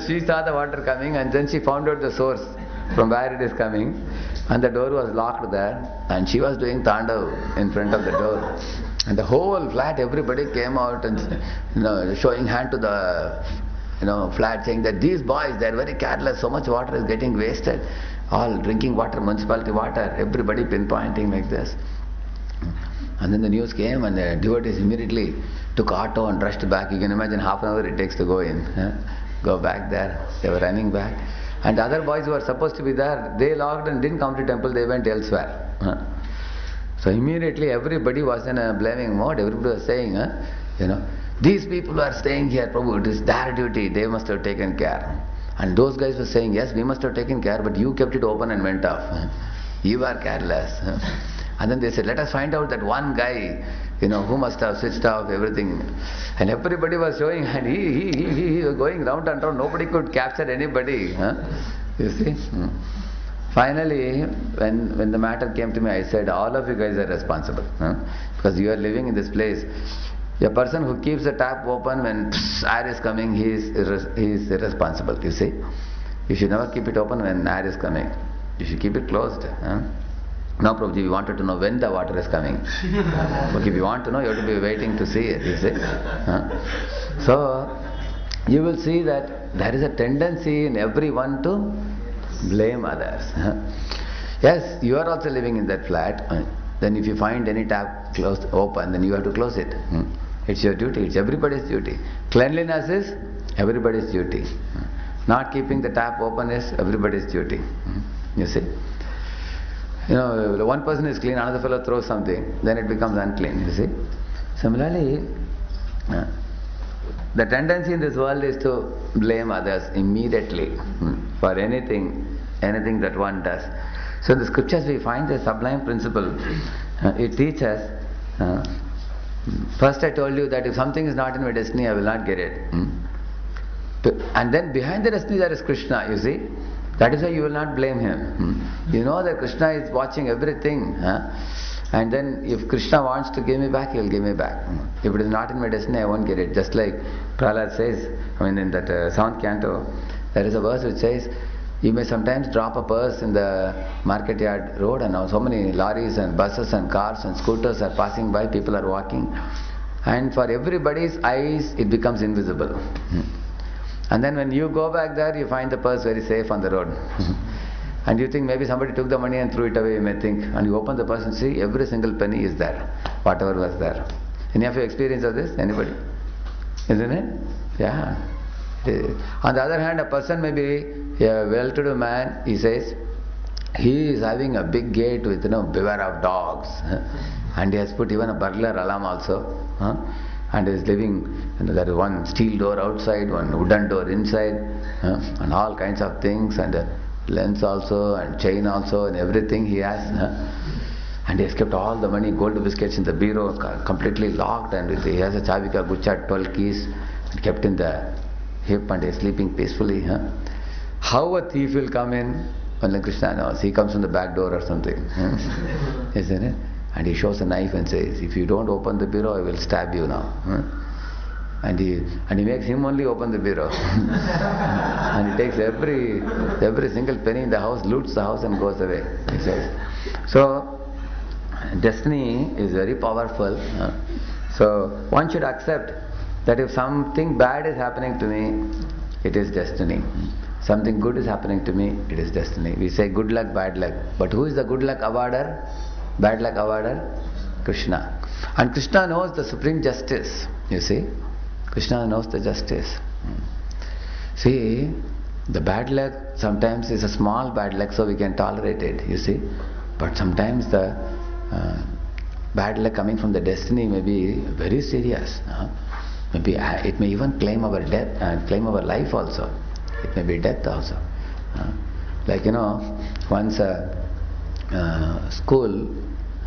She saw the water coming and then she found out the source from where it is coming, and the door was locked there, and she was doing tandav in front of the door. And the whole flat, everybody came out and showing hand to the flat, saying that these boys, they are very careless, so much water is getting wasted, all drinking water, municipality water, everybody pinpointing like this. And then the news came and the devotees immediately took auto and rushed back. You can imagine half an hour it takes to go in, go back there. They were running back. And the other boys who were supposed to be there, they locked and didn't come to temple, they went elsewhere. So immediately everybody was in a blaming mode. Everybody was saying, these people are staying here, Prabhu, it is their duty, they must have taken care. And those guys were saying, yes, we must have taken care, but you kept it open and went off. You are careless. And then they said, let us find out that one guy, who must have switched off everything. And everybody was showing, and he was going round and round. Nobody could capture anybody. You see? Finally, when the matter came to me, I said, all of you guys are responsible. Because you are living in this place. A person who keeps the tap open when air is coming, he is irresponsible. You see? You should never keep it open when air is coming. You should keep it closed. No, Prabhuji, we wanted to know when the water is coming. Okay, if you want to know, you have to be waiting to see it, you see. So, you will see that there is a tendency in everyone to blame others. Yes, you are also living in that flat. Then if you find any tap closed, open, then you have to close it. It's your duty, it's everybody's duty. Cleanliness is everybody's duty. Not keeping the tap open is everybody's duty. You see? One person is clean, another fellow throws something, then it becomes unclean, you see. Similarly, the tendency in this world is to blame others immediately for anything that one does. So in the scriptures we find a sublime principle. It teaches, first I told you that if something is not in my destiny, I will not get it. And then behind the destiny there is Krishna, you see. That is why you will not blame him. You know that Krishna is watching everything. And then if Krishna wants to give me back, he will give me back. If it is not in my destiny, I won't get it. Just like Prahlad says, in that 7th canto, there is a verse which says, you may sometimes drop a purse in the market yard road, and now so many lorries and buses and cars and scooters are passing by, people are walking. And for everybody's eyes, it becomes invisible. And then when you go back there, you find the purse very safe on the road. And you think maybe somebody took the money and threw it away, you may think. And you open the purse and see every single penny is there, whatever was there. Any of you experience of this? Anybody? Isn't it? Yeah. On the other hand, a person may be a well-to-do man, he says, he is having a big gate with, beware of dogs. And he has put even a burglar alarm also. And is living, there is one steel door outside, one wooden door inside, and all kinds of things, and lens also, and chain also, and everything he has. And he has kept all the money, gold biscuits in the bureau, completely locked, and he has a chavika gucha, 12 keys, kept in the hip, and he is sleeping peacefully. How a thief will come in? Only Krishna knows. He comes from the back door or something. Isn't it? And he shows a knife and says, if you don't open the bureau, I will stab you now. And he makes him only open the bureau. And he takes every single penny in the house, loots the house and goes away, he says. So, destiny is very powerful. So, one should accept that if something bad is happening to me, it is destiny. Something good is happening to me, it is destiny. We say good luck, bad luck. But who is the good luck awarder? Bad luck awarder? Krishna. And Krishna knows the supreme justice, you see. Krishna knows the justice. See, the bad luck sometimes is a small bad luck, so we can tolerate it, you see. But sometimes the bad luck coming from the destiny may be very serious. Maybe it may even claim our death, claim our life also. It may be death also. Like, once school,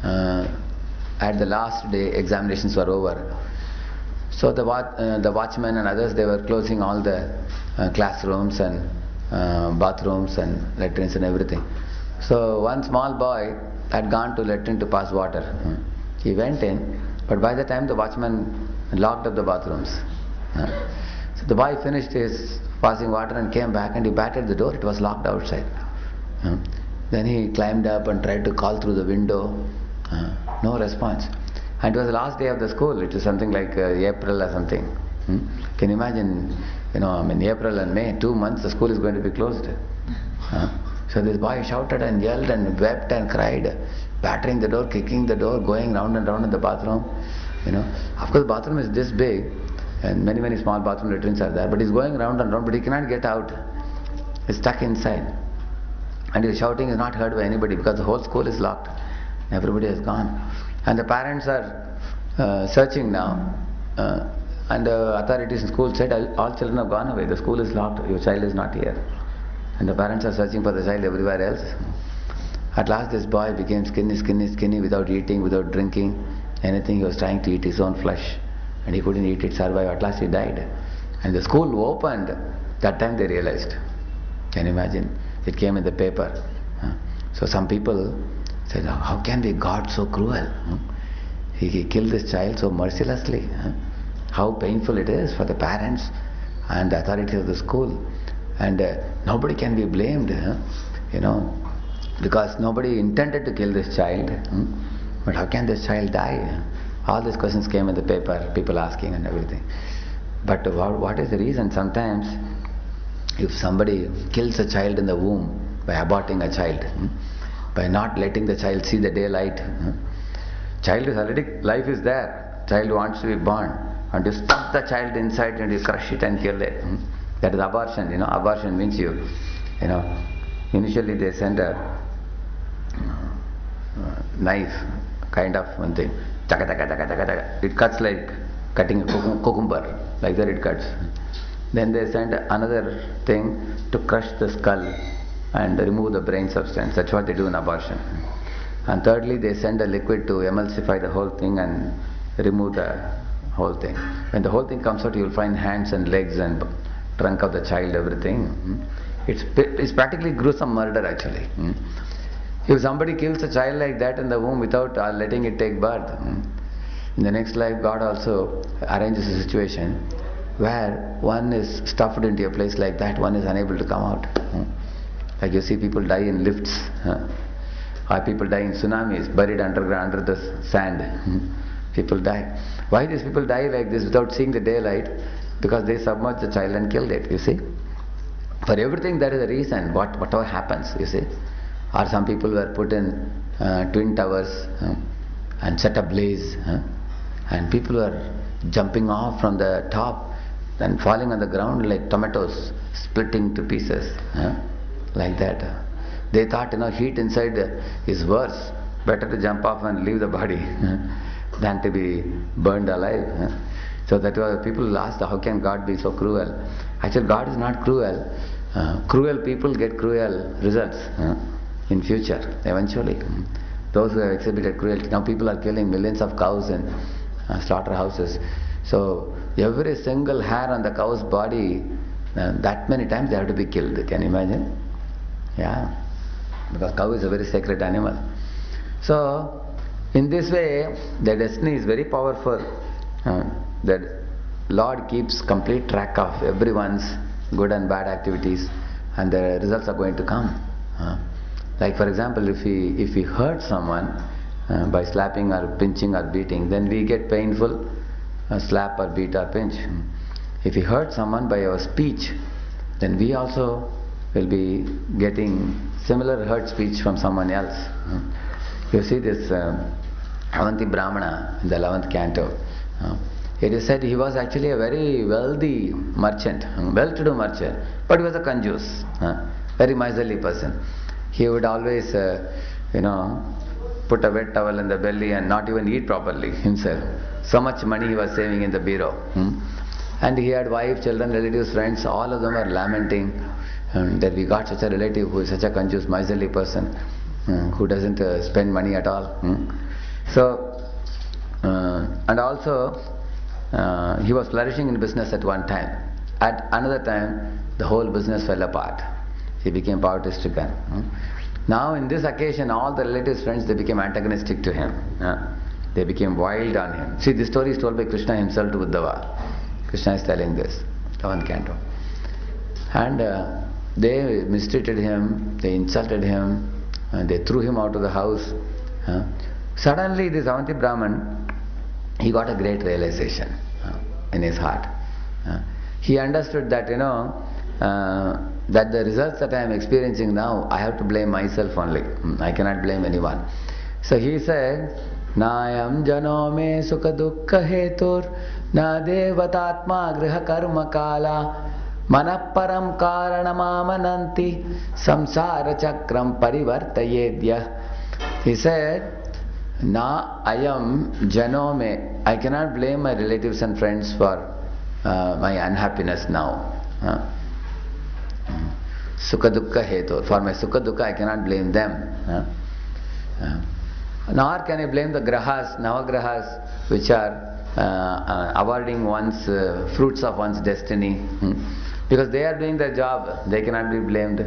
at the last day, examinations were over. So the watchmen and others, they were closing all the classrooms and bathrooms and latrines and everything. So one small boy had gone to latrine to pass water. He went in, but by the time the watchman locked up the bathrooms. So the boy finished his passing water and came back and he battered the door. It was locked outside. Then he climbed up and tried to call through the window. No response. And it was the last day of the school. It was something like April or something. Can you imagine, in April and May, 2 months the school is going to be closed. So this boy shouted and yelled and wept and cried, battering the door, kicking the door, going round and round in the bathroom. Of course the bathroom is this big and many small bathroom latrines are there, but he's going round and round, but he cannot get out. He's stuck inside. And his shouting is not heard by anybody because the whole school is locked. Everybody has gone. And the parents are searching now. And the authorities in school said, all children have gone away. The school is locked. Your child is not here. And the parents are searching for the child everywhere else. At last this boy became skinny without eating, without drinking anything. He was trying to eat his own flesh. And he couldn't eat it, survive. At last he died. And the school opened. That time they realized. Can you imagine? It came in the paper. So some people said, how can be God so cruel? He killed this child so mercilessly. How painful it is for the parents and the authorities of the school. And nobody can be blamed, because nobody intended to kill this child. But how can this child die? All these questions came in the paper, people asking and everything. But what is the reason? Sometimes if somebody kills a child in the womb by aborting a child, by not letting the child see the daylight, child is already, life is there, child wants to be born, and you stuff the child inside and you crush it and kill it. That is abortion. Abortion means initially they send a knife, kind of one thing, it cuts like cutting a cucumber, like that it cuts. Then they send another thing to crush the skull and remove the brain substance. That's what they do in abortion. And thirdly, they send a liquid to emulsify the whole thing and remove the whole thing. When the whole thing comes out, you will find hands and legs and trunk of the child, everything. It's practically gruesome murder actually. If somebody kills a child like that in the womb without letting it take birth, in the next life God also arranges a situation where one is stuffed into a place like that, one is unable to come out. Like you see people die in lifts, or people die in tsunamis, buried underground under the sand. People die. Why these people die like this without seeing the daylight? Because they submerged the child and killed it, you see. For everything there is a reason, whatever happens, you see. Or some people were put in twin towers and set ablaze, and people were jumping off from the top and falling on the ground like tomatoes, splitting to pieces, like that. They thought, heat inside is worse, better to jump off and leave the body than to be burned alive. So that was, people asked, how can God be so cruel? Actually, God is not cruel. Cruel people get cruel results in future, eventually. Those who have exhibited cruelty. Now people are killing millions of cows in slaughterhouses. So every single hair on the cow's body, that many times they have to be killed. Can you imagine? Yeah. Because cow is a very sacred animal. So In this way, the destiny is very powerful. That Lord keeps complete track of everyone's good and bad activities, and the results are going to come. Like for example, if we hurt someone by slapping or pinching or beating, then we get painful slap or beat or pinch. If we hurt someone by our speech, then we also will be getting similar hurt speech from someone else. You see this Avanti Brahmana in the 11th canto. It is said he was actually a very wealthy merchant, well-to-do merchant, but he was a kanjus, very miserly person. He would always, put a wet towel in the belly and not even eat properly himself. So much money he was saving in the bureau. And he had wife, children, relatives, friends, all of them were lamenting that we got such a relative who is such a confused, miserly person, who doesn't spend money at all. And also he was flourishing in business at one time. At another time, the whole business fell apart. He became poverty-stricken. Now in this occasion, all the relatives, friends, they became antagonistic to him. They became wild on him. See, this story is told by Krishna himself to Uddhava. Krishna is telling this, 11th canto. And they mistreated him, they insulted him, and they threw him out of the house. Suddenly this Avanti Brahman, he got a great realization in his heart. He understood that, that the results that I am experiencing now, I have to blame myself only. I cannot blame anyone. So he said, Nayam jano me sukha dukkha hetur na devatatma griha karma kala manaparam karanamamananti samsara chakram parivartayedya. He said, Na ayam jano me, I cannot blame my relatives and friends for my unhappiness now. Sukha dukkha hetu. For my sukha dukkha, I cannot blame them. Nor can I blame the grahas, navagrahas, which are awarding one's fruits of one's destiny. Because they are doing their job, they cannot be blamed.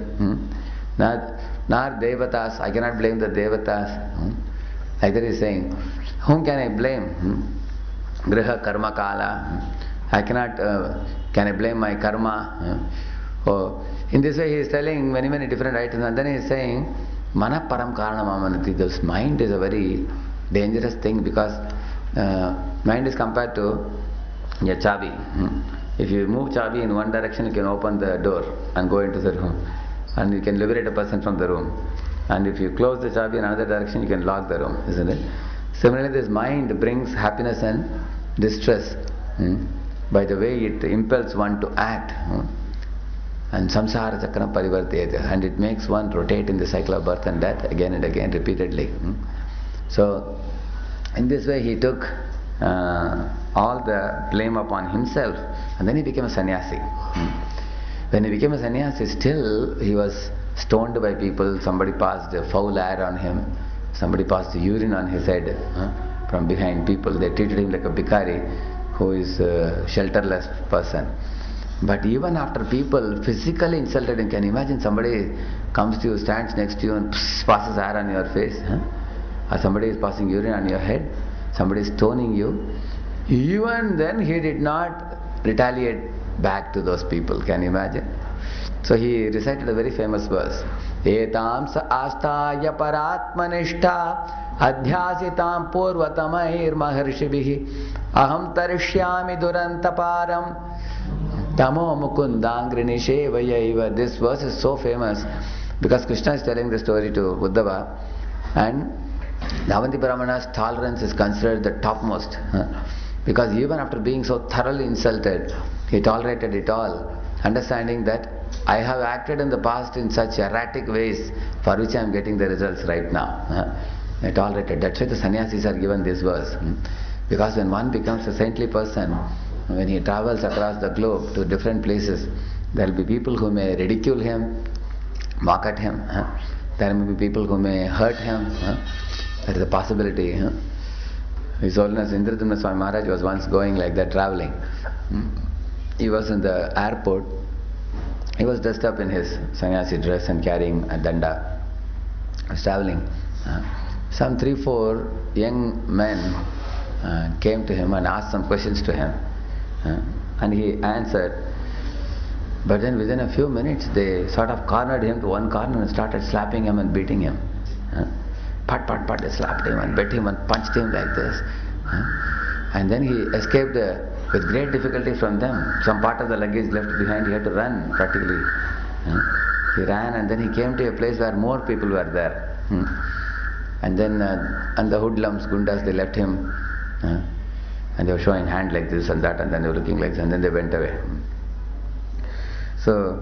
Nor devatas, I cannot blame the devatas. Like that he is saying, whom can I blame? Griha karma kala. I cannot, can I blame my karma? In this way he is telling many, many different items, and then he is saying, Mana param karanamamanati. This mind is a very dangerous thing, because mind is compared to a chabi. If you move chabi in one direction, you can open the door and go into the room, and you can liberate a person from the room. And if you close the chabi in another direction, you can lock the room, isn't it? Similarly, this mind brings happiness and distress by the way it impels one to act. And samsara chakram parivartayate, and it makes one rotate in the cycle of birth and death again and again repeatedly. So in this way he took all the blame upon himself, and then he became a sannyasi. When he became a sannyasi, still he was stoned by people. Somebody passed a foul air on him, somebody passed urine on his head from behind. People, they treated him like a bhikari who is a shelterless person. But even after people physically insulted him, can you imagine somebody comes to you, stands next to you and passes air on your face? Or somebody is passing urine on your head, somebody is stoning you. Even then he did not retaliate back to those people, can you imagine? So he recited a very famous verse. Etam sa astaya paratmanishta adhyasitam purvatamair maharshibhi aham tarishyami durantaparam Tamo mukundangrini shevayaiva. This verse is so famous because Krishna is telling the story to Uddhava, and the Avanti Brahmana's tolerance is considered the topmost, because even after being so thoroughly insulted, he tolerated it all, understanding that I have acted in the past in such erratic ways for which I am getting the results right now. I tolerated. That's why the sannyasis are given this verse, because when one becomes a saintly person, when he travels across the globe to different places, there will be people who may ridicule him, mock at him. There may be people who may hurt him. There is a possibility. His Holiness Indradumna Swami Maharaj was once going like that, traveling. He was in the airport. He was dressed up in his sannyasi dress and carrying a danda. He was traveling. some 3-4 young men came to him and asked some questions to him, and he answered. But then within a few minutes they sort of cornered him to one corner and started slapping him and beating him. Pat, pat, pat, they slapped him and beat him and punched him like this. And then he escaped with great difficulty from them. Some part of the luggage left behind, he had to run practically. He ran and then he came to a place where more people were there. And then and the hoodlums, gundas, they left him. And they were showing hand like this and that, and then they were looking like this, and then they went away. So,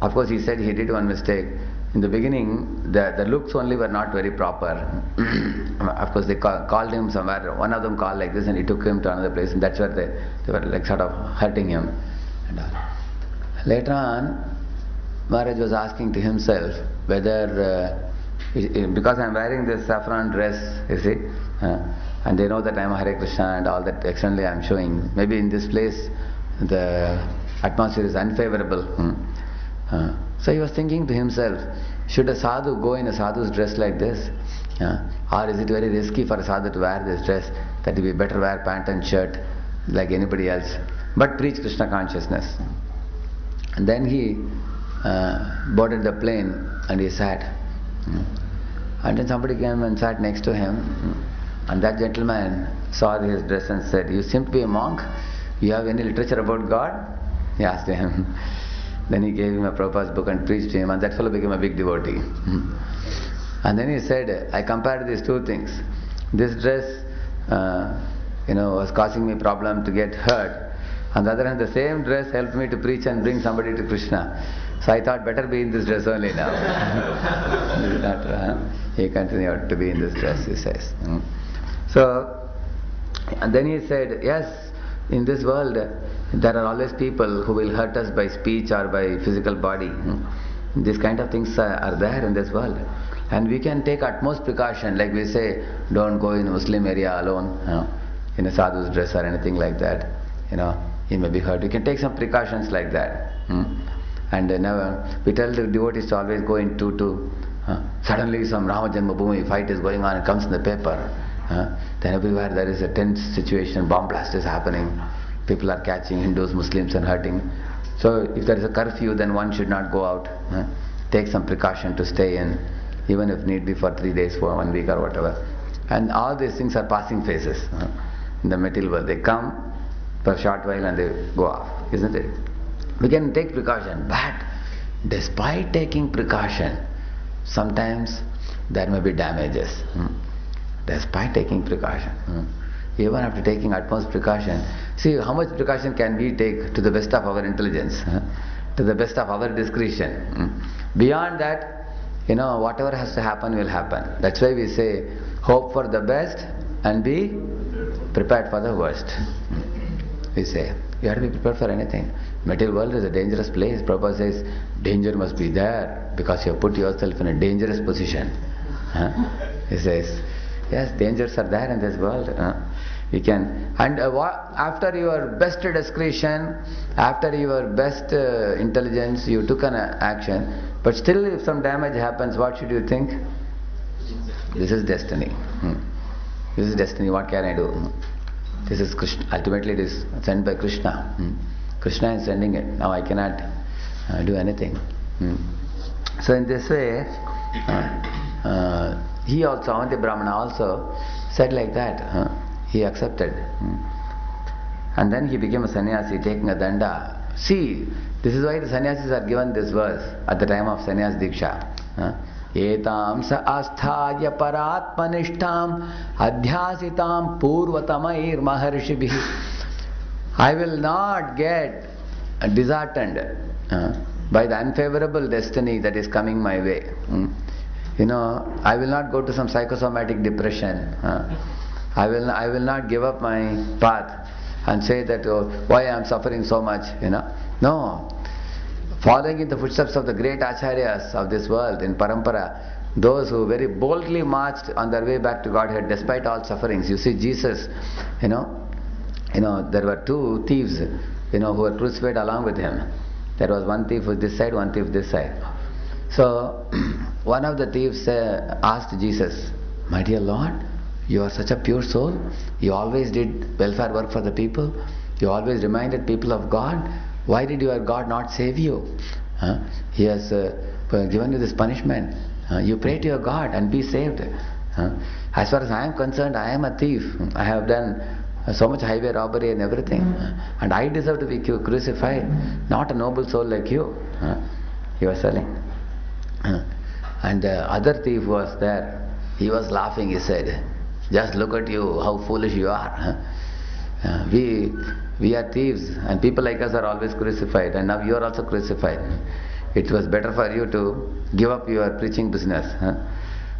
of course, he said he did one mistake. In the beginning, the looks only were not very proper. Of course, they called him somewhere. One of them called like this, and he took him to another place, and that's where they were like sort of hurting him. And later on, Maharaj was asking to himself whether, because I am wearing this saffron dress, you see, and they know that I am Hare Krishna and all that externally I am showing. Maybe in this place the atmosphere is unfavorable. So he was thinking to himself, should a sadhu go in a sadhu's dress like this? Or is it very risky for a sadhu to wear this dress, that it would be better wear pant and shirt like anybody else, but preach Krishna consciousness? And then he boarded the plane and he sat. And then somebody came and sat next to him, and that gentleman saw his dress and said, "You seem to be a monk. You have any literature about God?" He asked him. Then he gave him a Prabhupada's book and preached to him, and that fellow became a big devotee. And then he said, I compared these two things. This dress was causing me problem to get hurt. On the other hand, the same dress helped me to preach and bring somebody to Krishna. So I thought better be in this dress only now. He continued to be in this dress, he says. So, and then he said, yes, in this world there are always people who will hurt us by speech or by physical body. These kind of things are there in this world. And we can take utmost precaution, like we say, don't go in a Muslim area alone, in a sadhu's dress or anything like that. He may be hurt. You can take some precautions like that. And we tell the devotees to always go in tutu. Suddenly some Rama Janmabhoomi fight is going on, it comes in the paper. Then everywhere there is a tense situation, bomb blast is happening. People are catching Hindus, Muslims and hurting. So if there is a curfew, then one should not go out. Take some precaution to stay in, even if need be for 3 days, for 1 week or whatever. And all these things are passing phases in the material world. They come for a short while and they go off, isn't it? We can take precaution, but despite taking precaution, sometimes there may be damages. Despite taking precaution, even after taking utmost precaution, see how much precaution can we take to the best of our intelligence, to the best of our discretion. Beyond that, whatever has to happen will happen. That's why we say, hope for the best and be prepared for the worst. We say, you have to be prepared for anything. Material world is a dangerous place. Prabhupada says, danger must be there because you have put yourself in a dangerous position. He says, yes, dangers are there in this world. You can, and after your best discretion, after your best intelligence, you took an action, but still if some damage happens, what should you think? This is destiny. This is destiny, what can I do? This is Krishna. Ultimately it is sent by Krishna. Krishna is sending it. Now I cannot do anything. So in this way, he also, Avanti Brahmana also said like that. He accepted. And then he became a sannyasi, taking a danda. See, this is why the sannyasis are given this verse at the time of sannyas diksha. Etam sa asthaya paratmanishtam adhyasitam purvatamair maharshibhi. I will not get disheartened by the unfavorable destiny that is coming my way. I will not go to some psychosomatic depression. I will not give up my path and say that, oh, why I am suffering so much, No. Following in the footsteps of the great acharyas of this world in parampara, those who very boldly marched on their way back to Godhead despite all sufferings. You see Jesus, there were two thieves, who were crucified along with him. There was one thief this side, one thief this side. So one of the thieves asked Jesus, My dear Lord, you are such a pure soul. You always did welfare work for the people. You always reminded people of God. Why did your God not save you? He has given you this punishment. You pray to your God and be saved. As far as I am concerned, I am a thief. I have done so much highway robbery and everything. And I deserve to be crucified. Not a noble soul like you. He was telling. And the other thief was there. He was laughing, he said, just look at you, how foolish you are. We are thieves and people like us are always crucified, and now you are also crucified. It was better for you to give up your preaching business,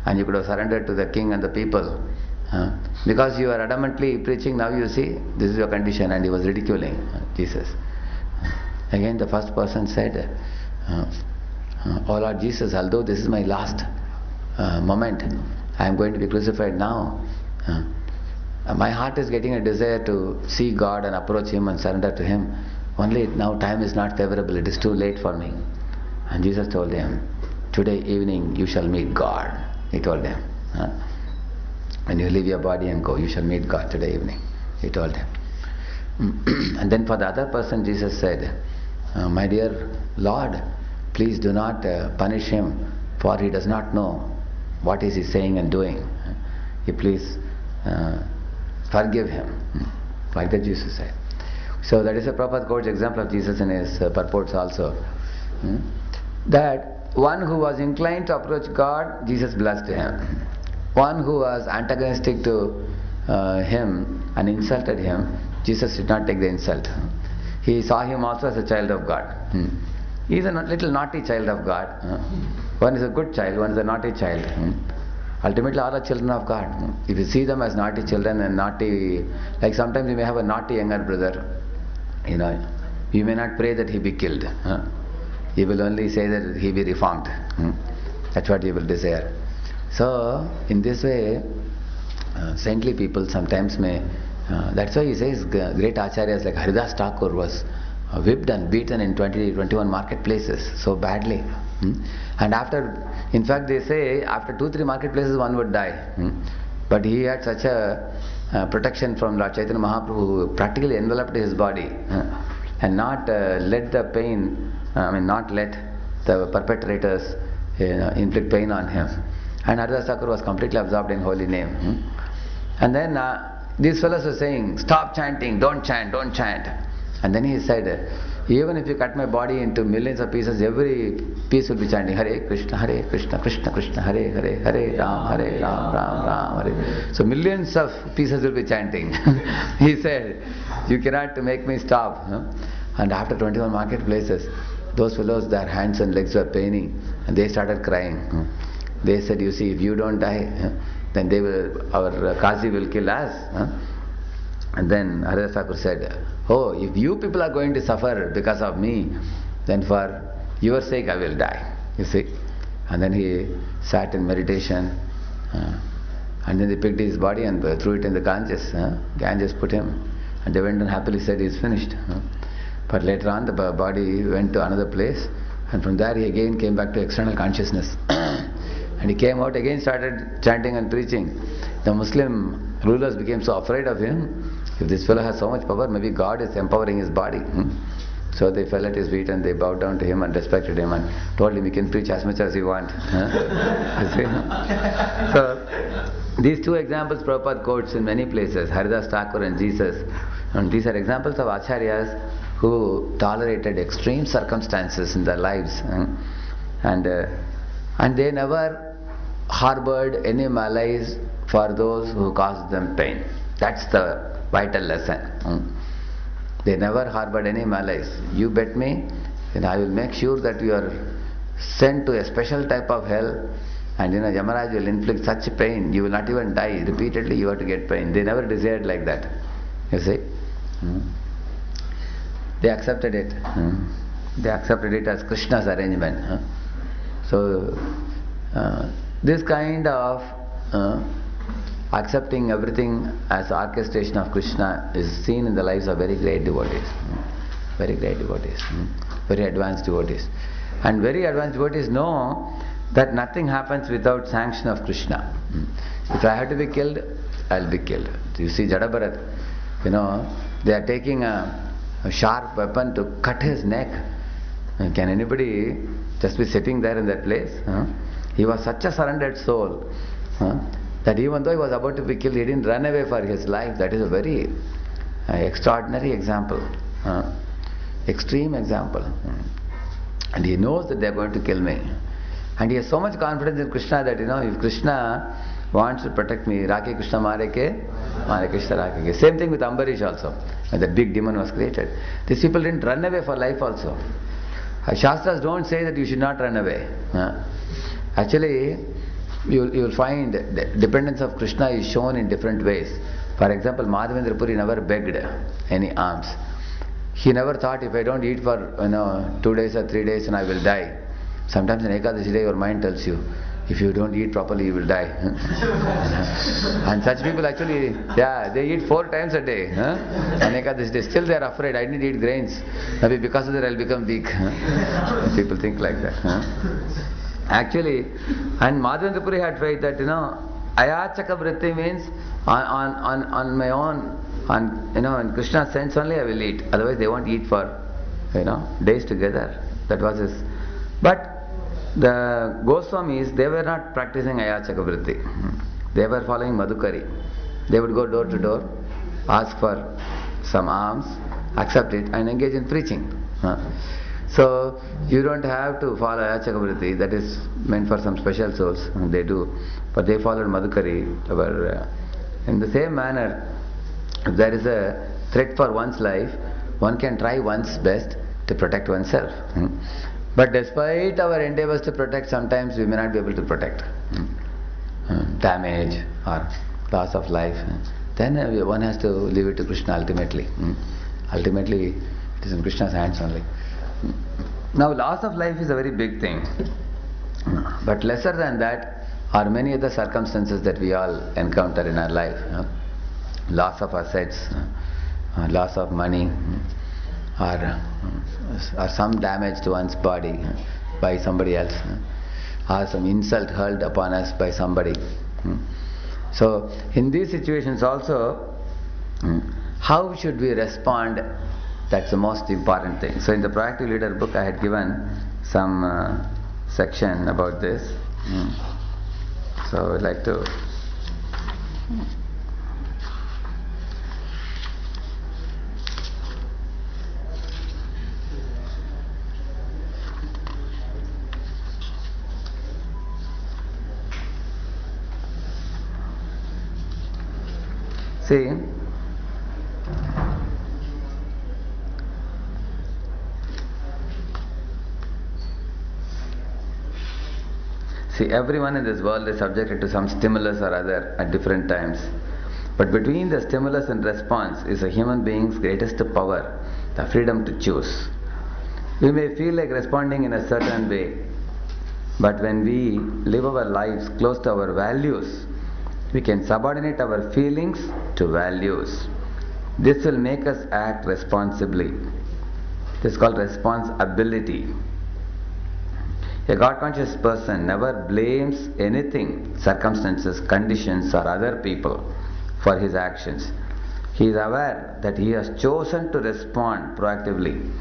and you could have surrendered to the king and the people. Because you are adamantly preaching, now you see, this is your condition, and he was ridiculing Jesus. Again the first person said, oh Lord Jesus, although this is my last moment, I am going to be crucified now. My heart is getting a desire to see God and approach Him and surrender to Him. Only now time is not favorable, it is too late for me. And Jesus told him, today evening you shall meet God. He told him. When you leave your body and go, you shall meet God today evening. He told him. And then for the other person, Jesus said, my dear Lord, please do not punish him, for he does not know what is he saying and doing. You please forgive him. Like that Jesus said. So that is a Prabhupada quotes example of Jesus in his purports also. That one who was inclined to approach God, Jesus blessed him. One who was antagonistic to him and insulted him, Jesus did not take the insult. He saw him also as a child of God. He is a little naughty child of God. One is a good child, one is a naughty child. Ultimately all are children of God. If you see them as naughty children and naughty, like sometimes you may have a naughty younger brother, you may not pray that he be killed. You will only say that he be reformed. That's what you will desire. So in this way, saintly people sometimes may, that's why he says great acharyas like Haridas Thakur was whipped and beaten in 21 marketplaces so badly. And after, in fact they say after 2-3 marketplaces one would die. But he had such a protection from Lord Chaitanya Mahaprabhu, who practically enveloped his body and not let the pain, not let the perpetrators inflict pain on him. And Haridas Thakur was completely absorbed in holy name. And then these fellows were saying, stop chanting, don't chant, don't chant. And then he said, even if you cut my body into millions of pieces, every piece will be chanting Hare Krishna, Krishna Krishna, Hare Hare, Hare Ram, Ram Ram, Hare. So millions of pieces will be chanting. He said, you cannot make me stop. And after 21 marketplaces, those fellows, their hands and legs were paining, and they started crying. They said, you see, if you don't die, then they will, our Kazi will kill us. And then Haridas Thakur said, oh, if you people are going to suffer because of me, then for your sake I will die. You see. And then he sat in meditation, and then they picked his body and threw it in the Ganges. Ganges put him, and they went and happily said he's finished. But later on the body went to another place, and from there he again came back to external consciousness. And he came out again, started chanting and preaching. The Muslim rulers became so afraid of him. If this fellow has so much power, maybe God is empowering his body. So they fell at his feet and they bowed down to him and respected him and told him, you can preach as much as you want. So these two examples Prabhupada quotes in many places, Haridas Thakur and Jesus. And these are examples of acharyas who tolerated extreme circumstances in their lives. And they never harbored any malice for those who caused them pain. That's the vital lesson. They never harbored any malice. You bet me, then I will make sure that you are sent to a special type of hell, and Yamaraj will inflict such pain, you will not even die. Repeatedly you have to get pain. They never desired like that. You see? They accepted it. They accepted it as Krishna's arrangement. So this kind of accepting everything as orchestration of Krishna is seen in the lives of very great devotees. Very great devotees. Very advanced devotees. And very advanced devotees know that nothing happens without sanction of Krishna. If I have to be killed, I'll be killed. You see Jada Bharat, they are taking a sharp weapon to cut his neck. Can anybody just be sitting there in that place? He was such a surrendered soul that even though he was about to be killed, he didn't run away for his life. That is a very extraordinary example, extreme example. And he knows that they are going to kill me. And he has so much confidence in Krishna that, if Krishna wants to protect me, Rake Krishna Mare Krishna Rake. Same thing with Ambarish also, when that big demon was created. These people didn't run away for life also. Shastras don't say that you should not run away. Actually, you will find the dependence of Krishna is shown in different ways. For example, Madhavendra Puri never begged any alms. He never thought, if I don't eat for 2 days or 3 days, and I will die. Sometimes in Ekadashi day your mind tells you, if you don't eat properly, you will die. And such people actually, they eat 4 times a day. On Ekadashi day, still they are afraid, I didn't eat grains. Maybe because of that I'll become weak. People think like that. Actually, and Madhavendra Puri had faith that, Ayachaka vritti means on my own, in Krishna's sense only I will eat. Otherwise they won't eat for, days together. That was his. But the Goswamis, they were not practicing Ayachaka vritti. They were following Madhukari. They would go door to door, ask for some alms, accept it, and engage in preaching. So you don't have to follow Ayachaka vritti. That is meant for some special souls. They do. But they followed Madhukari. In the same manner, if there is a threat for one's life, one can try one's best to protect oneself. But despite our endeavors to protect, sometimes we may not be able to protect. Damage or loss of life. Then one has to leave it to Krishna ultimately. Ultimately, it is in Krishna's hands only. Now, loss of life is a very big thing. But lesser than that are many other circumstances that we all encounter in our life. Loss of assets, loss of money, or some damage to one's body by somebody else, or some insult hurled upon us by somebody. So in these situations also, how should we respond? That's the most important thing. So in the Proactive Leader book I had given some section about this. So I'd like to see, everyone in this world is subjected to some stimulus or other at different times. But between the stimulus and response is a human being's greatest power, the freedom to choose. We may feel like responding in a certain way, but when we live our lives close to our values, we can subordinate our feelings to values. This will make us act responsibly. This is called responsibility. A God-conscious person never blames anything, circumstances, conditions, or other people for his actions. He is aware that he has chosen to respond proactively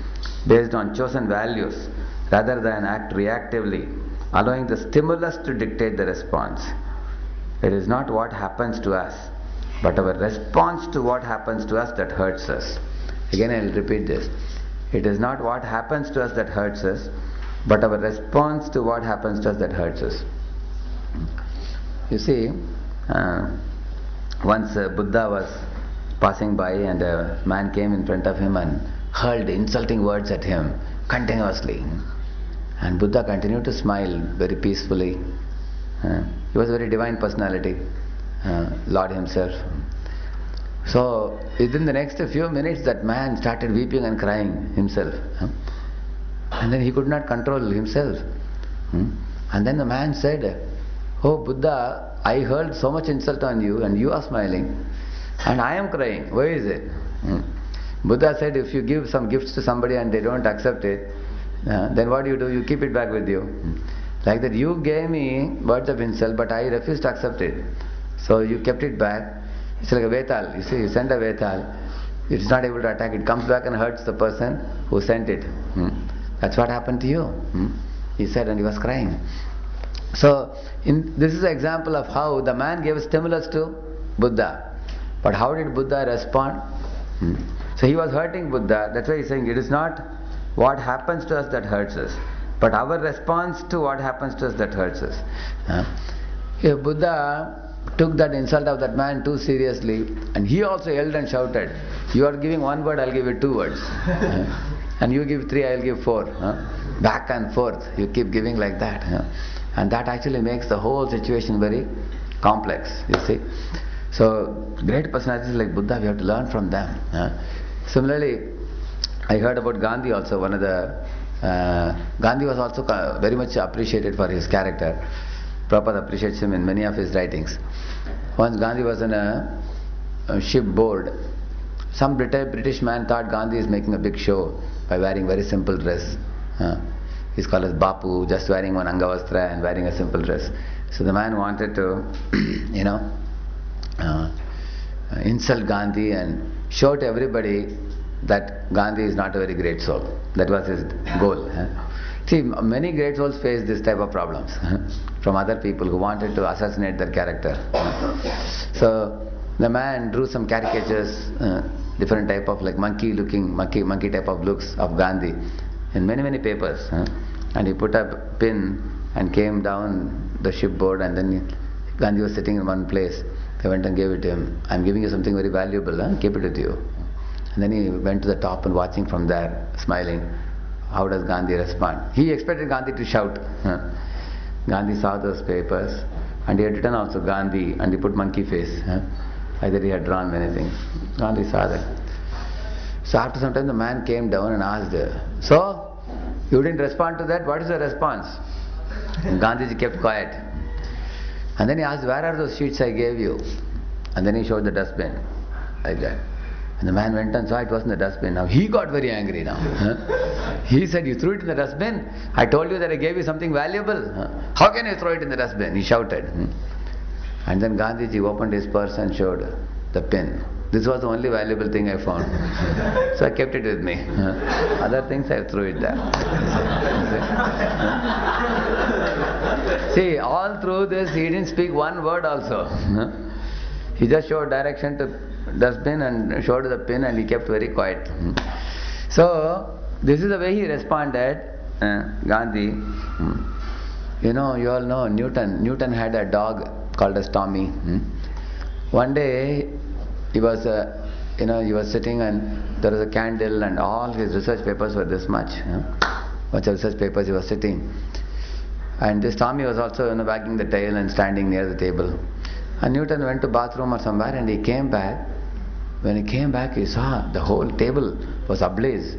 based on chosen values rather than act reactively, allowing the stimulus to dictate the response. It is not what happens to us, but our response to what happens to us that hurts us. Again, I will repeat this. It is not what happens to us that hurts us, but our response to what happens to us that hurts us. You see, once Buddha was passing by and a man came in front of him and hurled insulting words at him continuously. And Buddha continued to smile very peacefully. He was a very divine personality, Lord himself. So within the next few minutes that man started weeping and crying himself. And then he could not control himself. And then the man said, "Oh Buddha, I heard so much insult on you and you are smiling and I am crying. Why is it?" Buddha said, if you give some gifts to somebody and they don't accept it, then what do? You keep it back with you. Like that, you gave me words of insult, but I refused to accept it. So you kept it back. It's like a Vetal. You see, you send a Vetal, it's not able to attack. It comes back and hurts the person who sent it. That's what happened to you. He said, and he was crying. So, this is an example of how the man gave a stimulus to Buddha. But how did Buddha respond? So he was hurting Buddha. That's why he's saying it is not what happens to us that hurts us, but our response to what happens to us that hurts us. If Buddha took that insult of that man too seriously, and he also yelled and shouted, you are giving one word, I'll give you two words. And you give three, I'll give four. Back and forth, you keep giving like that. And that actually makes the whole situation very complex, you see. So, great personalities like Buddha, we have to learn from them. Similarly, I heard about Gandhi also. Gandhi was also very much appreciated for his character. Prabhupada appreciates him in many of his writings. Once Gandhi was in a shipboard. Some British man thought Gandhi is making a big show by wearing very simple dress. He's called as Bapu, just wearing one Angavastra and wearing a simple dress. So the man wanted to, insult Gandhi and show to everybody that Gandhi is not a very great soul. That was his goal. See, many great souls face this type of problems from other people who wanted to assassinate their character. So the man drew some caricatures, different type of like monkey type of looks of Gandhi in many papers. And he put a pin and came down the shipboard, and then Gandhi was sitting in one place. They went and gave it to him. I'm giving you something very valuable, keep it with you. And then he went to the top and watching from there, smiling. How does Gandhi respond? He expected Gandhi to shout. Gandhi saw those papers, and he had written also Gandhi, and he put monkey face. Either he had drawn many things. Gandhi saw that. So after some time the man came down and asked, so, you didn't respond to that? What is the response? And Gandhiji kept quiet. And then he asked, where are those sheets I gave you? And then he showed the dustbin, like that. And the man went and saw it was in the dustbin. Now he got very angry now. He said, you threw it in the dustbin? I told you that I gave you something valuable. How can you throw it in the dustbin? He shouted. And then Gandhiji opened his purse and showed the pin. This was the only valuable thing I found. So I kept it with me. Other things I threw it there. See, all through this he didn't speak one word also. He just showed direction to dustbin and showed the pin, and he kept very quiet. So this is the way he responded, Gandhi. You all know Newton. Newton had a dog called as Tommy. One day he was sitting, and there was a candle, and all his research papers were this much. Much of research papers he was sitting. And this Tommy was also wagging the tail and standing near the table. And Newton went to bathroom or somewhere, and he came back. When he came back, he saw the whole table was ablaze.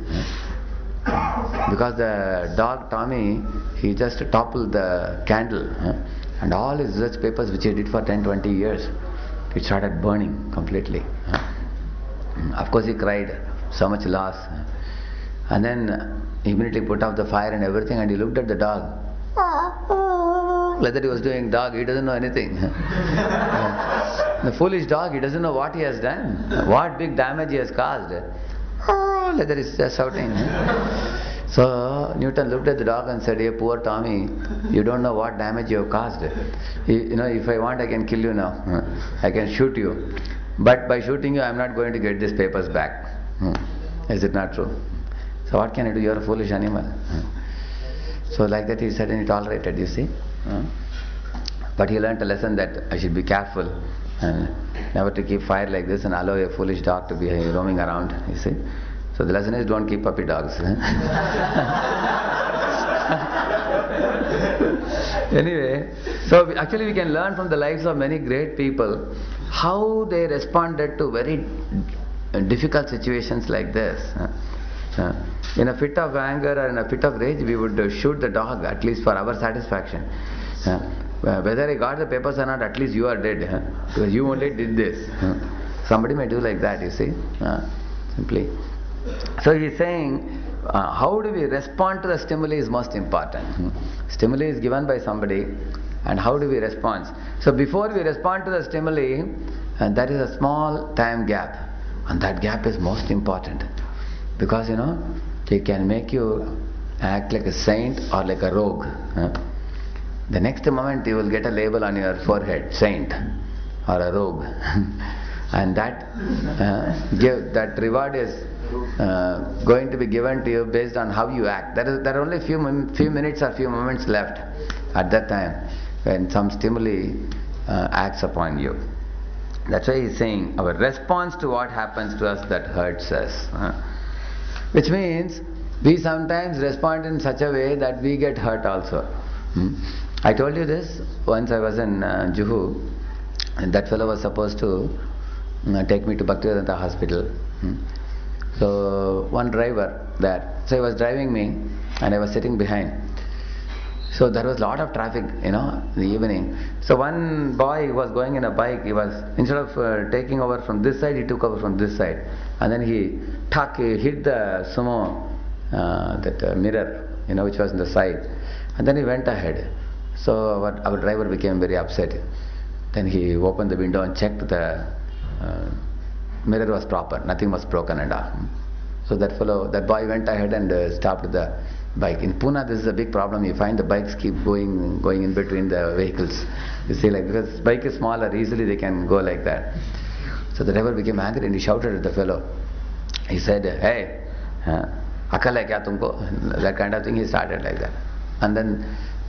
Because the dog Tommy, he just toppled the candle. And all his research papers which he did for 10-20 years, it started burning completely. Of course he cried, so much loss. And then he immediately put out the fire and everything, and he looked at the dog. Like that he was doing dog, he doesn't know anything. The foolish dog, he doesn't know what he has done, what big damage he has caused. Like that he's just shouting. So Newton looked at the dog and said, hey, poor Tommy, you don't know what damage you have caused. If I want, I can kill you now. I can shoot you. But by shooting you, I am not going to get these papers back. Is it not true? So what can I do? You are a foolish animal. So like that he suddenly tolerated, you see. But he learnt a lesson that I should be careful and never to keep fire like this and allow a foolish dog to be roaming around, you see. So the lesson is, don't keep puppy dogs. Anyway, so actually we can learn from the lives of many great people how they responded to very difficult situations like this. In a fit of anger or in a fit of rage, we would shoot the dog, at least for our satisfaction. Whether I got the papers or not, at least you are dead, because you only did this. Somebody may do like that, you see, simply. So he is saying, how do we respond to the stimuli is most important. Stimuli is given by somebody, and how do we respond? So before we respond to the stimuli, there is a small time gap, and that gap is most important, because it can make you act like a saint or like a rogue. The next moment you will get a label on your forehead, saint or a rogue. And that reward is going to be given to you based on how you act. There are only few minutes or few moments left at that time when some stimuli acts upon you. That's why he's saying our response to what happens to us that hurts us. Which means we sometimes respond in such a way that we get hurt also. I told you this once. I was in Juhu, and that fellow was supposed to take me to Bhaktivedanta hospital. So one driver there, so he was driving me and I was sitting behind. So there was a lot of traffic, in the evening. So one boy was going in a bike. He was, instead of taking over from this side, he took over from this side, and then he hit the sumo that mirror, which was on the side, and then he went ahead. So our driver became very upset. Then he opened the window and checked the mirror was proper, nothing was broken and all. So that boy went ahead and stopped the bike. In Pune, this is a big problem. You find the bikes keep going in between the vehicles. You see, because bike is smaller, easily they can go like that. So the driver became angry and he shouted at the fellow. He said, "Hey, akal hai kya tumko?" That kind of thing. He started like that. And then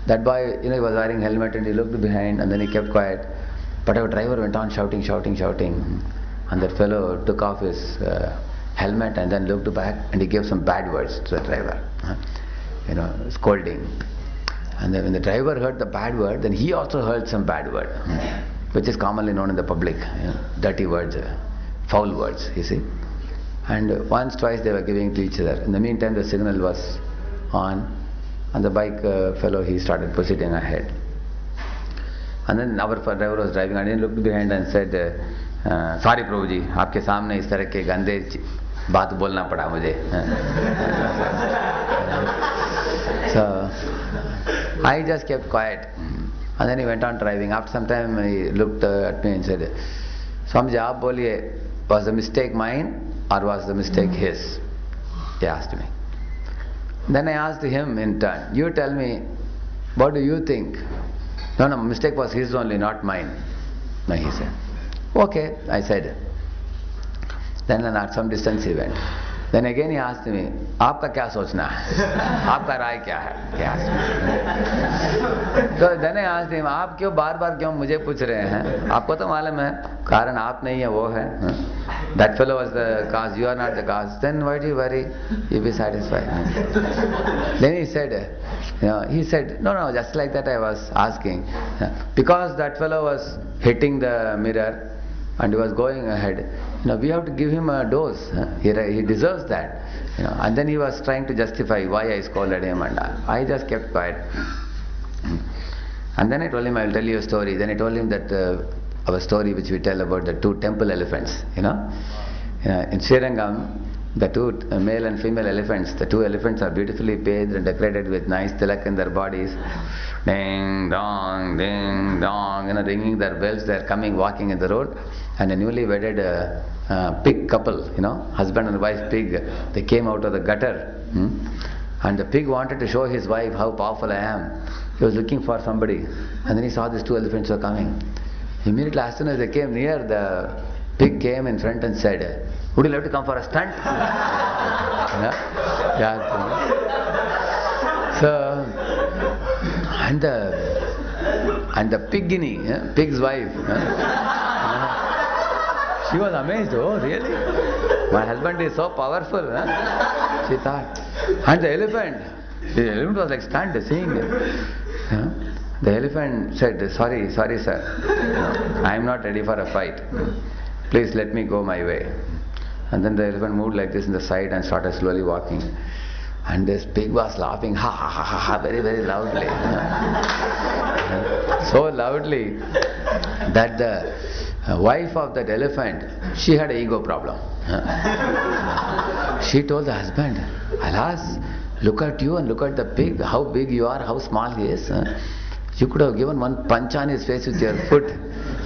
that boy, he was wearing helmet and he looked behind and then he kept quiet. But our driver went on shouting. And that fellow took off his helmet and then looked back and he gave some bad words to the driver. Scolding. And then when the driver heard the bad word, then he also heard some bad word, which is commonly known in the public, dirty words, foul words, you see. And once, twice they were giving to each other. In the meantime, the signal was on, and the bike fellow, he started proceeding ahead. And then our driver was driving and he looked behind and said, "Sorry Prabhuji, आपके सामने इस तरह के गंदे बात बोलना पड़ा मुझे." So I just kept quiet, and then he went on driving. After some time he looked at me and said, "Swamiji, aap boliye, was the mistake mine or was the mistake his?" He asked me. Then I asked him in turn, "You tell me, what do you think?" No, mistake was his only, not mine. No, he said. Okay, I said. Then at some distance he went. Then again he asked me, "Aapka kya sochna hai? Aapka rai kya hai?" He asked me. So then I asked him, "आप क्यों बार-बार क्यों मुझे पूछ रहे हैं? आपको तो मालूम है, कारण आप नहीं है, वो है. That fellow was the cause, you are not the cause. Then why do you worry? You be satisfied." Then he said, no, just like that I was asking. Because that fellow was hitting the mirror and he was going ahead, we have to give him a dose. He deserves that. And then he was trying to justify why I scolded him, and I just kept quiet. And then I told him, I will tell you a story. Then I told him that our story which we tell about the two temple elephants. In Srirangam, the two male and female elephants, the two elephants are beautifully bathed and decorated with nice tilak in their bodies. Ding dong, ringing their bells. They are coming, walking in the road. And a newly wedded pig couple, husband and wife pig, they came out of the gutter. And the pig wanted to show his wife how powerful I am. He was looking for somebody. And then he saw these two elephants were coming. Immediately, as soon as they came near, the pig came in front and said, "Would you like to come for a stunt?" So, and the pig's wife, she was amazed. "Oh, really? My husband is so powerful," she thought. And the elephant was like stunned seeing it. The elephant said, sorry sir, I am not ready for a fight. Please let me go my way." And then the elephant moved like this in the side and started slowly walking. And this pig was laughing, ha ha ha ha, very, very loudly. So loudly that the wife of that elephant, she had an ego problem. She told the husband, Alas, look at you and look at the pig, how big you are, how small he is. You could have given one punch on his face with your foot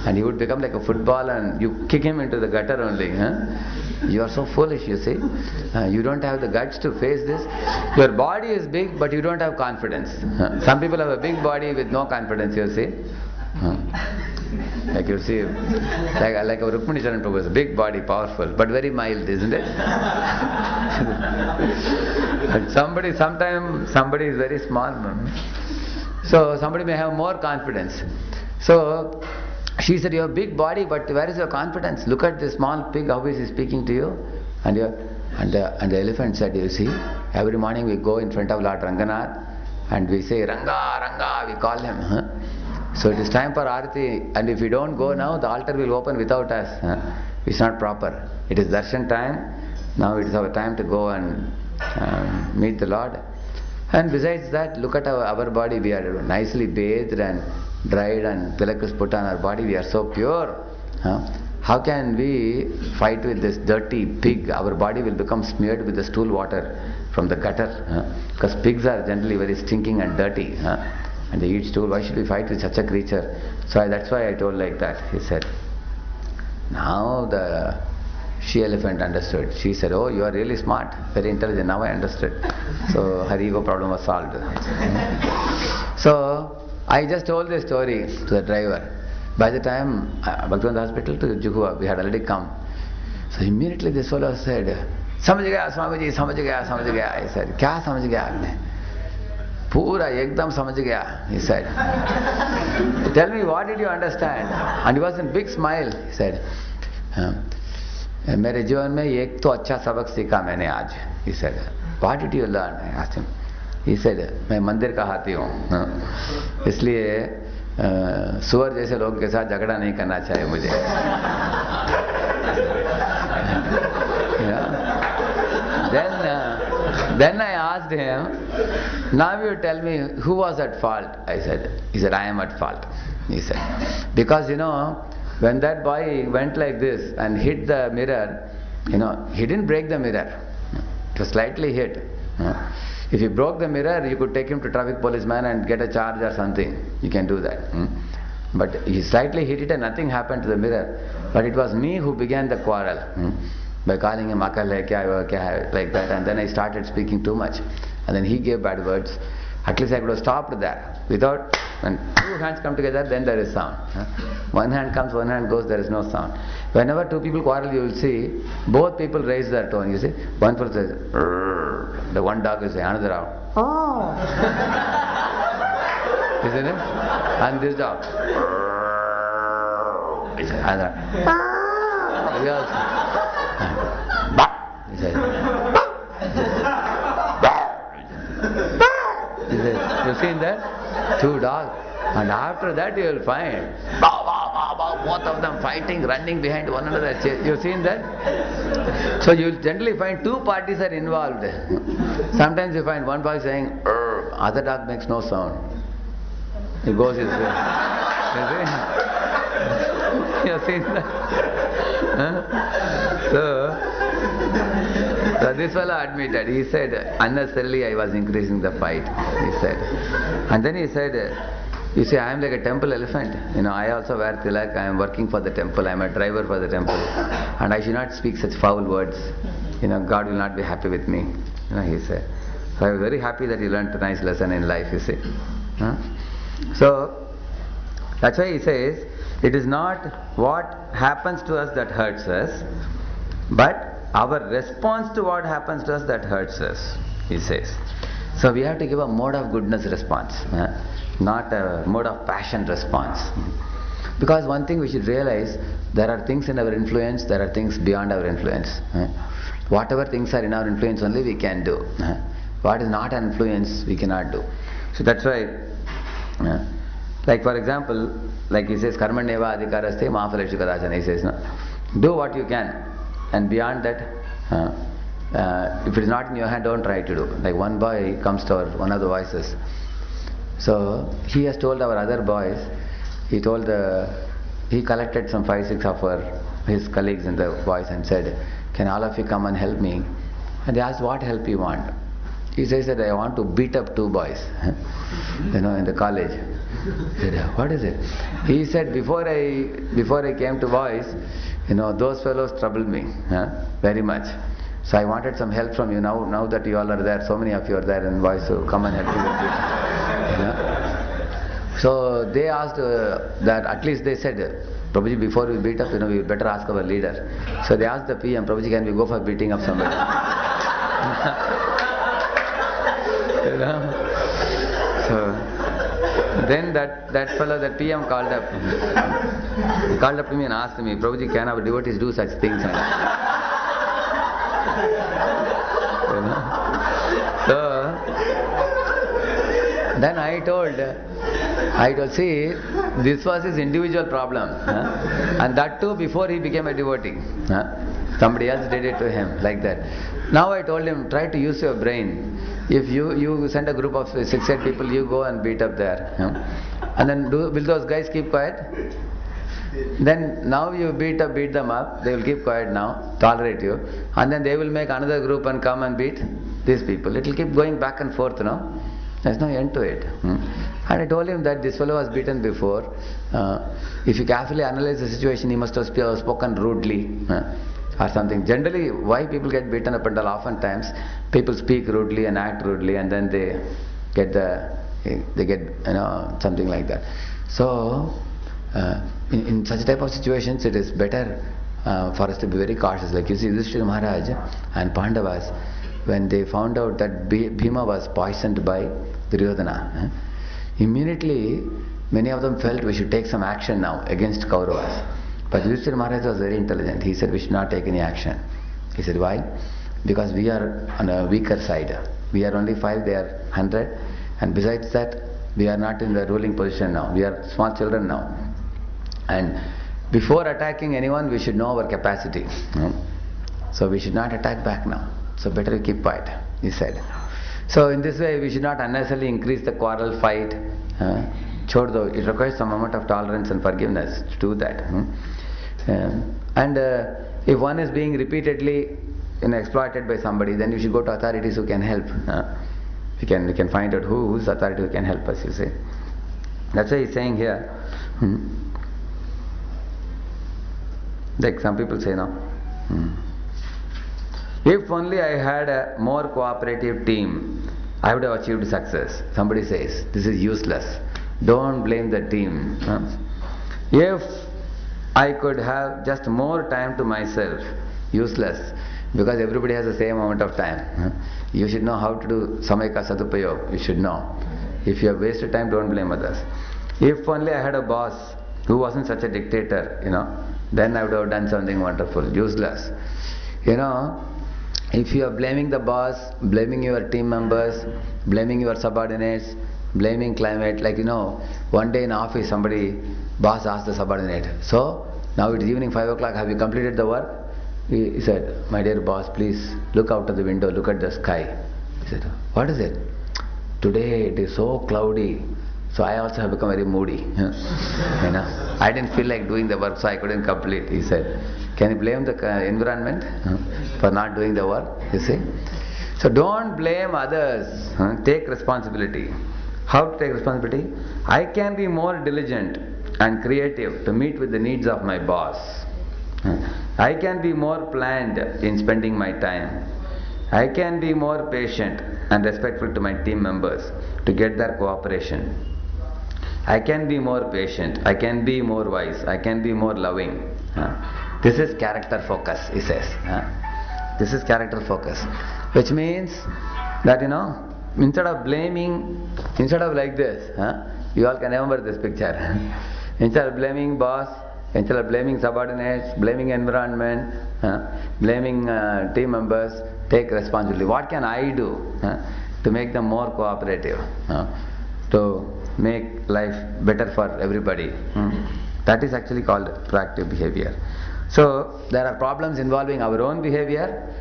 and he would become like a football and you kick him into the gutter only. You are so foolish, you see. You don't have the guts to face this. Your body is big, but you don't have confidence. Some people have a big body with no confidence, you see. Like you see, like a Rukmini Charan Prabhu is big body, powerful, but very mild, isn't it? And somebody is very small. So somebody may have more confidence. So she said, you have a big body, but where is your confidence? Look at this small pig, how is he speaking to you? And the elephant said, you see, every morning we go in front of Lord Ranganath and we say, Ranga, Ranga, we call him. So it is time for Arati, and if we don't go now, the altar will open without us. It's not proper. It is darshan time. Now it is our time to go and meet the Lord. And besides that, look at our body. We are nicely bathed and dried and tilak is put on our body. We are so pure. How can we fight with this dirty pig? Our body will become smeared with the stool water from the gutter. Because pigs are generally very stinking and dirty. And they eat stool. Why should we fight with such a creature? So that's why I told like that, he said. Now the she-elephant understood. She said, oh, you are really smart, very intelligent. Now I understood. So her ego problem was solved. So I just told this story to the driver. By the time Bhaktivinoda Hospital to Juhua, we had already come. So immediately this fellow said, Samajh gaya, Swamiji, samajh gaya, samajh gaya. I said, kya samajh gaya aapne? Pura ekdam samajh gaya, he said. Tell me, what did you understand? And he was in big smile. He said, मेरे जीवन में एक तो अच्छा सबक सीखा मैंने आज. He said, what did you learn? I asked him. He said, मैं मंदिर का हाथी हूँ, इसलिए सुअर जैसे लोगों के साथ झगड़ा नहीं करना चाहिए मुझे. Then I asked him, now you tell me who was at fault. He said, I am at fault. He said, because when that boy went like this and hit the mirror, he didn't break the mirror. It was slightly hit. If he broke the mirror, you could take him to traffic policeman and get a charge or something. You can do that. But he slightly hit it and nothing happened to the mirror. But it was me who began the quarrel. By calling him akal hai, kya hai, like that. And then I started speaking too much. And then he gave bad words. At least I could have stopped there. Without, when two hands come together, then there is sound. One hand comes, one hand goes, there is no sound. Whenever two people quarrel, you will see, both people raise their tone. You see, one person says, Rrr. The one dog will say, another dog, oh. Isn't it? And this dog, Rrr. He says, another. He says, you seen that? Two dogs. And after that you will find both of them fighting, running behind one another. You seen that? So you will generally find two parties are involved. Sometimes you find one boy saying, other dog makes no sound. He goes his way. You have seen that? So this fellow admitted, he said, unnecessarily I was increasing the fight, he said. And then he said, you see, I am like a temple elephant. I also wear tilak, I am working for the temple, I am a driver for the temple. And I should not speak such foul words. God will not be happy with me, he said. So I was very happy that he learned a nice lesson in life, you see. So, that's why he says, it is not what happens to us that hurts us, but our response to what happens to us that hurts us, he says. So we have to give a mode of goodness response, not a mode of passion response. Because one thing we should realize, there are things in our influence, there are things beyond our influence. Whatever things are in our influence only we can do. What is not an influence, we cannot do. So that's why, like for example, like he says, karmanyeva adhikaraste ma phaleshu kadachana, he says, do what you can. And beyond that, if it is not in your hand, don't try to do. Like one boy comes to one of the voices. So he has told our other boys, he collected some 5-6 of his colleagues in the voice and said, can all of you come and help me? And they asked, what help you want? He says that I want to beat up 2 boys, in the college. I said, what is it? He said, before I came to boys, those fellows troubled me very much. So I wanted some help from you. Now that you all are there, so many of you are there in boys, so come and help me with it. So they asked that, at least they said, Prabhuji, before we beat up, we better ask our leader. So they asked the PM, Prabhuji, can we go for beating up somebody? So then that fellow, that PM called up to me and asked me, Prabhuji, can our devotees do such things? So then I told, see, this was his individual problem, and that too before he became a devotee. Somebody else did it to him, like that. Now I told him, try to use your brain. If you send a group of 6-8 people, you go and beat up there. And then will those guys keep quiet? Then now you beat them up, they will keep quiet now, tolerate you. And then they will make another group and come and beat these people. It will keep going back and forth, There's no end to it. And I told him that this fellow was beaten before. If you carefully analyze the situation, he must have spoken rudely or something. Generally, why people get beaten up until oftentimes people speak rudely and act rudely, and then they get something like that. So in such type of situations, it is better for us to be very cautious. Like you see, Yudhishthira Maharaj and Pandavas, when they found out that Bhima was poisoned by Duryodhana, immediately many of them felt we should take some action now against Kauravas. But Yudhishthira Maharaj was very intelligent. He said we should not take any action. He said, why? Because we are on a weaker side. We are only 5, they are 100. And besides that, we are not in the ruling position now. We are small children now. And before attacking anyone, we should know our capacity. So we should not attack back now. So better we keep quiet, he said. So in this way, we should not unnecessarily increase the quarrel, fight. It requires some amount of tolerance and forgiveness to do that. And if one is being repeatedly exploited by somebody, then you should go to authorities who can help. We can find out whose authority who can help us, you see. That's why he's saying here. Like some people say now. If only I had a more cooperative team, I would have achieved success. Somebody says, this is useless. Don't blame the team. If I could have just more time to myself, useless, because everybody has the same amount of time. You should know how to do samayaka sadupayog. You should know. If you have wasted time, don't blame others. If only I had a boss who wasn't such a dictator, then I would have done something wonderful. Useless. If you are blaming the boss, blaming your team members, blaming your subordinates, blaming climate, like one day in office boss asked the subordinate, so now it is evening 5 o'clock, have you completed the work? He said, my dear boss, please look out of the window, look at the sky. He said, what is it? Today it is so cloudy, so I also have become very moody. I didn't feel like doing the work, so I couldn't complete. He said, can you blame the environment for not doing the work? You see? So don't blame others. Take responsibility. How to take responsibility? I can be more diligent and creative to meet with the needs of my boss. I can be more planned in spending my time. I can be more patient and respectful to my team members to get their cooperation. I can be more patient. I can be more wise. I can be more loving. This is character focus, he says. This is character focus. Which means that, instead of blaming, instead of like this, you all can remember this picture. Instead of blaming boss, instead of blaming subordinates, blaming environment, blaming team members, take responsibility. What can I do to make them more cooperative, to make life better for everybody? That is actually called proactive behavior. So there are problems involving our own behavior.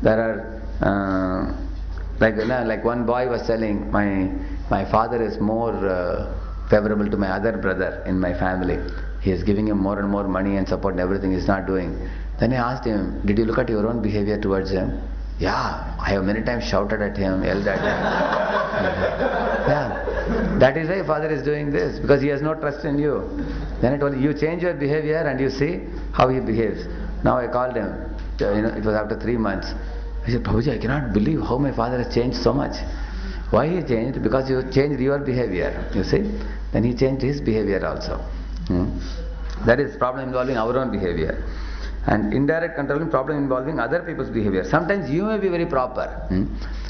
There are like one boy was telling, my father is more favorable to my other brother in my family. He is giving him more and more money and support and everything he is not doing. Then I asked him, did you look at your own behavior towards him? Yeah, I have many times shouted at him, yelled at him. Yeah, that is why Father is doing this, because he has no trust in you. Then I told him, you change your behavior and you see how he behaves. Now I called him, it was after 3 months. I said, Prabhuji, I cannot believe how my father has changed so much. Why he changed? Because you changed your behavior, you see. Then he changed his behavior also. That is problem involving our own behavior. And indirect controlling problem involving other people's behavior. Sometimes you may be very proper,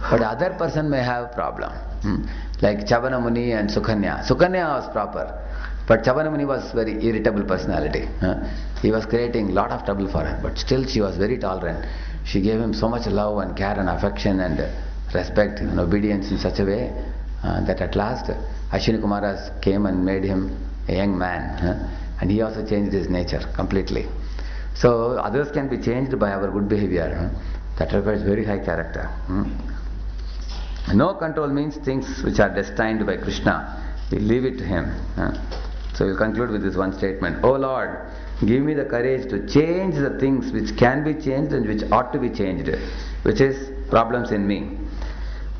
but other person may have problem. Like Chavana Muni and Sukanya. Sukanya was proper, but Chavana Muni was very irritable personality. He was creating lot of trouble for her, but still she was very tolerant. She gave him so much love and care and affection and respect and obedience in such a way that at last Ashwini Kumaras came and made him a young man, and he also changed his nature completely. So others can be changed by our good behavior. That requires very high character. No control means things which are destined by Krishna, we leave it to him. So we'll conclude with this one statement. O Lord, give me the courage to change the things which can be changed and which ought to be changed, which is problems in me.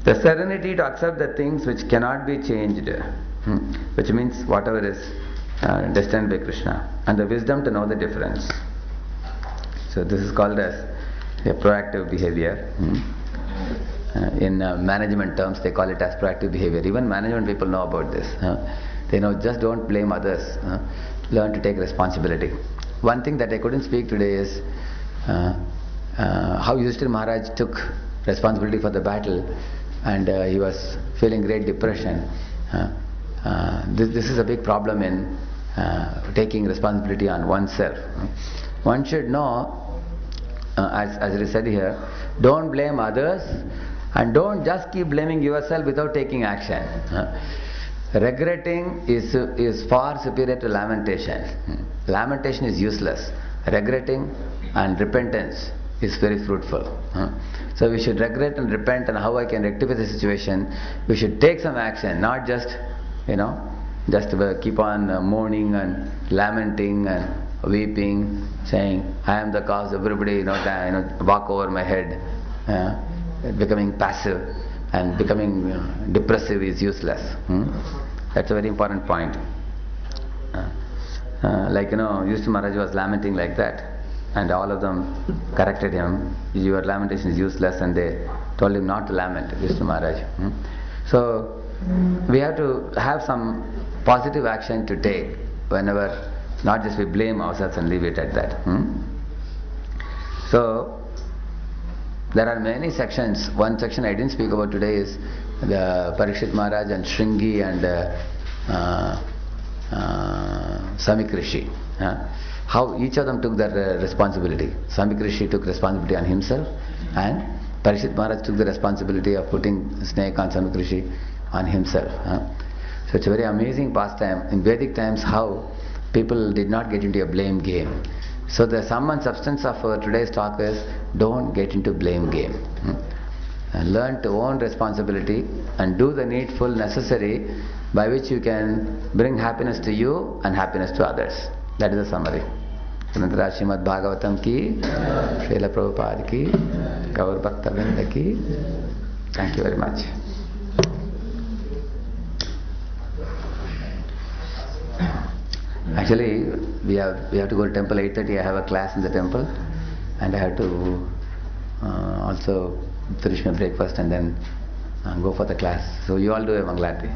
The serenity to accept the things which cannot be changed, which means whatever is destined by Krishna, and the wisdom to know the difference. So this is called as a proactive behavior. In management terms, they call it as proactive behavior. Even management people know about this. They know, just don't blame others. Learn to take responsibility. One thing that I couldn't speak today is how Yudhishthira Maharaj took responsibility for the battle, and he was feeling great depression. This is a big problem in taking responsibility on oneself. One should know, as it is said here, don't blame others and don't just keep blaming yourself without taking action. Regretting is far superior to lamentation. Lamentation is useless. Regretting and repentance is very fruitful. So we should regret and repent, and how I can rectify the situation. We should take some action, not just keep on mourning and lamenting and weeping, saying, I am the cause, everybody walk over my head. Becoming passive and becoming depressive is useless. That's a very important point. Yudhishthira Maharaj was lamenting like that, and all of them corrected him. Your lamentation is useless, and they told him not to lament, Yudhishthira Maharaj. So we have to have some positive action to take whenever, not just we blame ourselves and leave it at that. So there are many sections. One section I didn't speak about today is the Parikshit Maharaj and Shringi and Samik Rishi. How each of them took their responsibility. Samik Rishi took responsibility on himself, and Parikshit Maharaj took the responsibility of putting snake on Samik Rishi on himself. So it's a very amazing pastime. In Vedic times, how people did not get into a blame game. So the sum and substance of today's talk is, don't get into blame game. And learn to own responsibility and do the needful, necessary, by which you can bring happiness to you and happiness to others. That is the summary. Srimad Srimad Bhagavatam ki, Srila Prabhupada ki, Gaur Bhakta Vrinda ki. Thank you very much. Actually, we have to go to temple 8:30. I have a class in the temple, and I have to also finish my breakfast and then go for the class. So you all do a Mangalarti.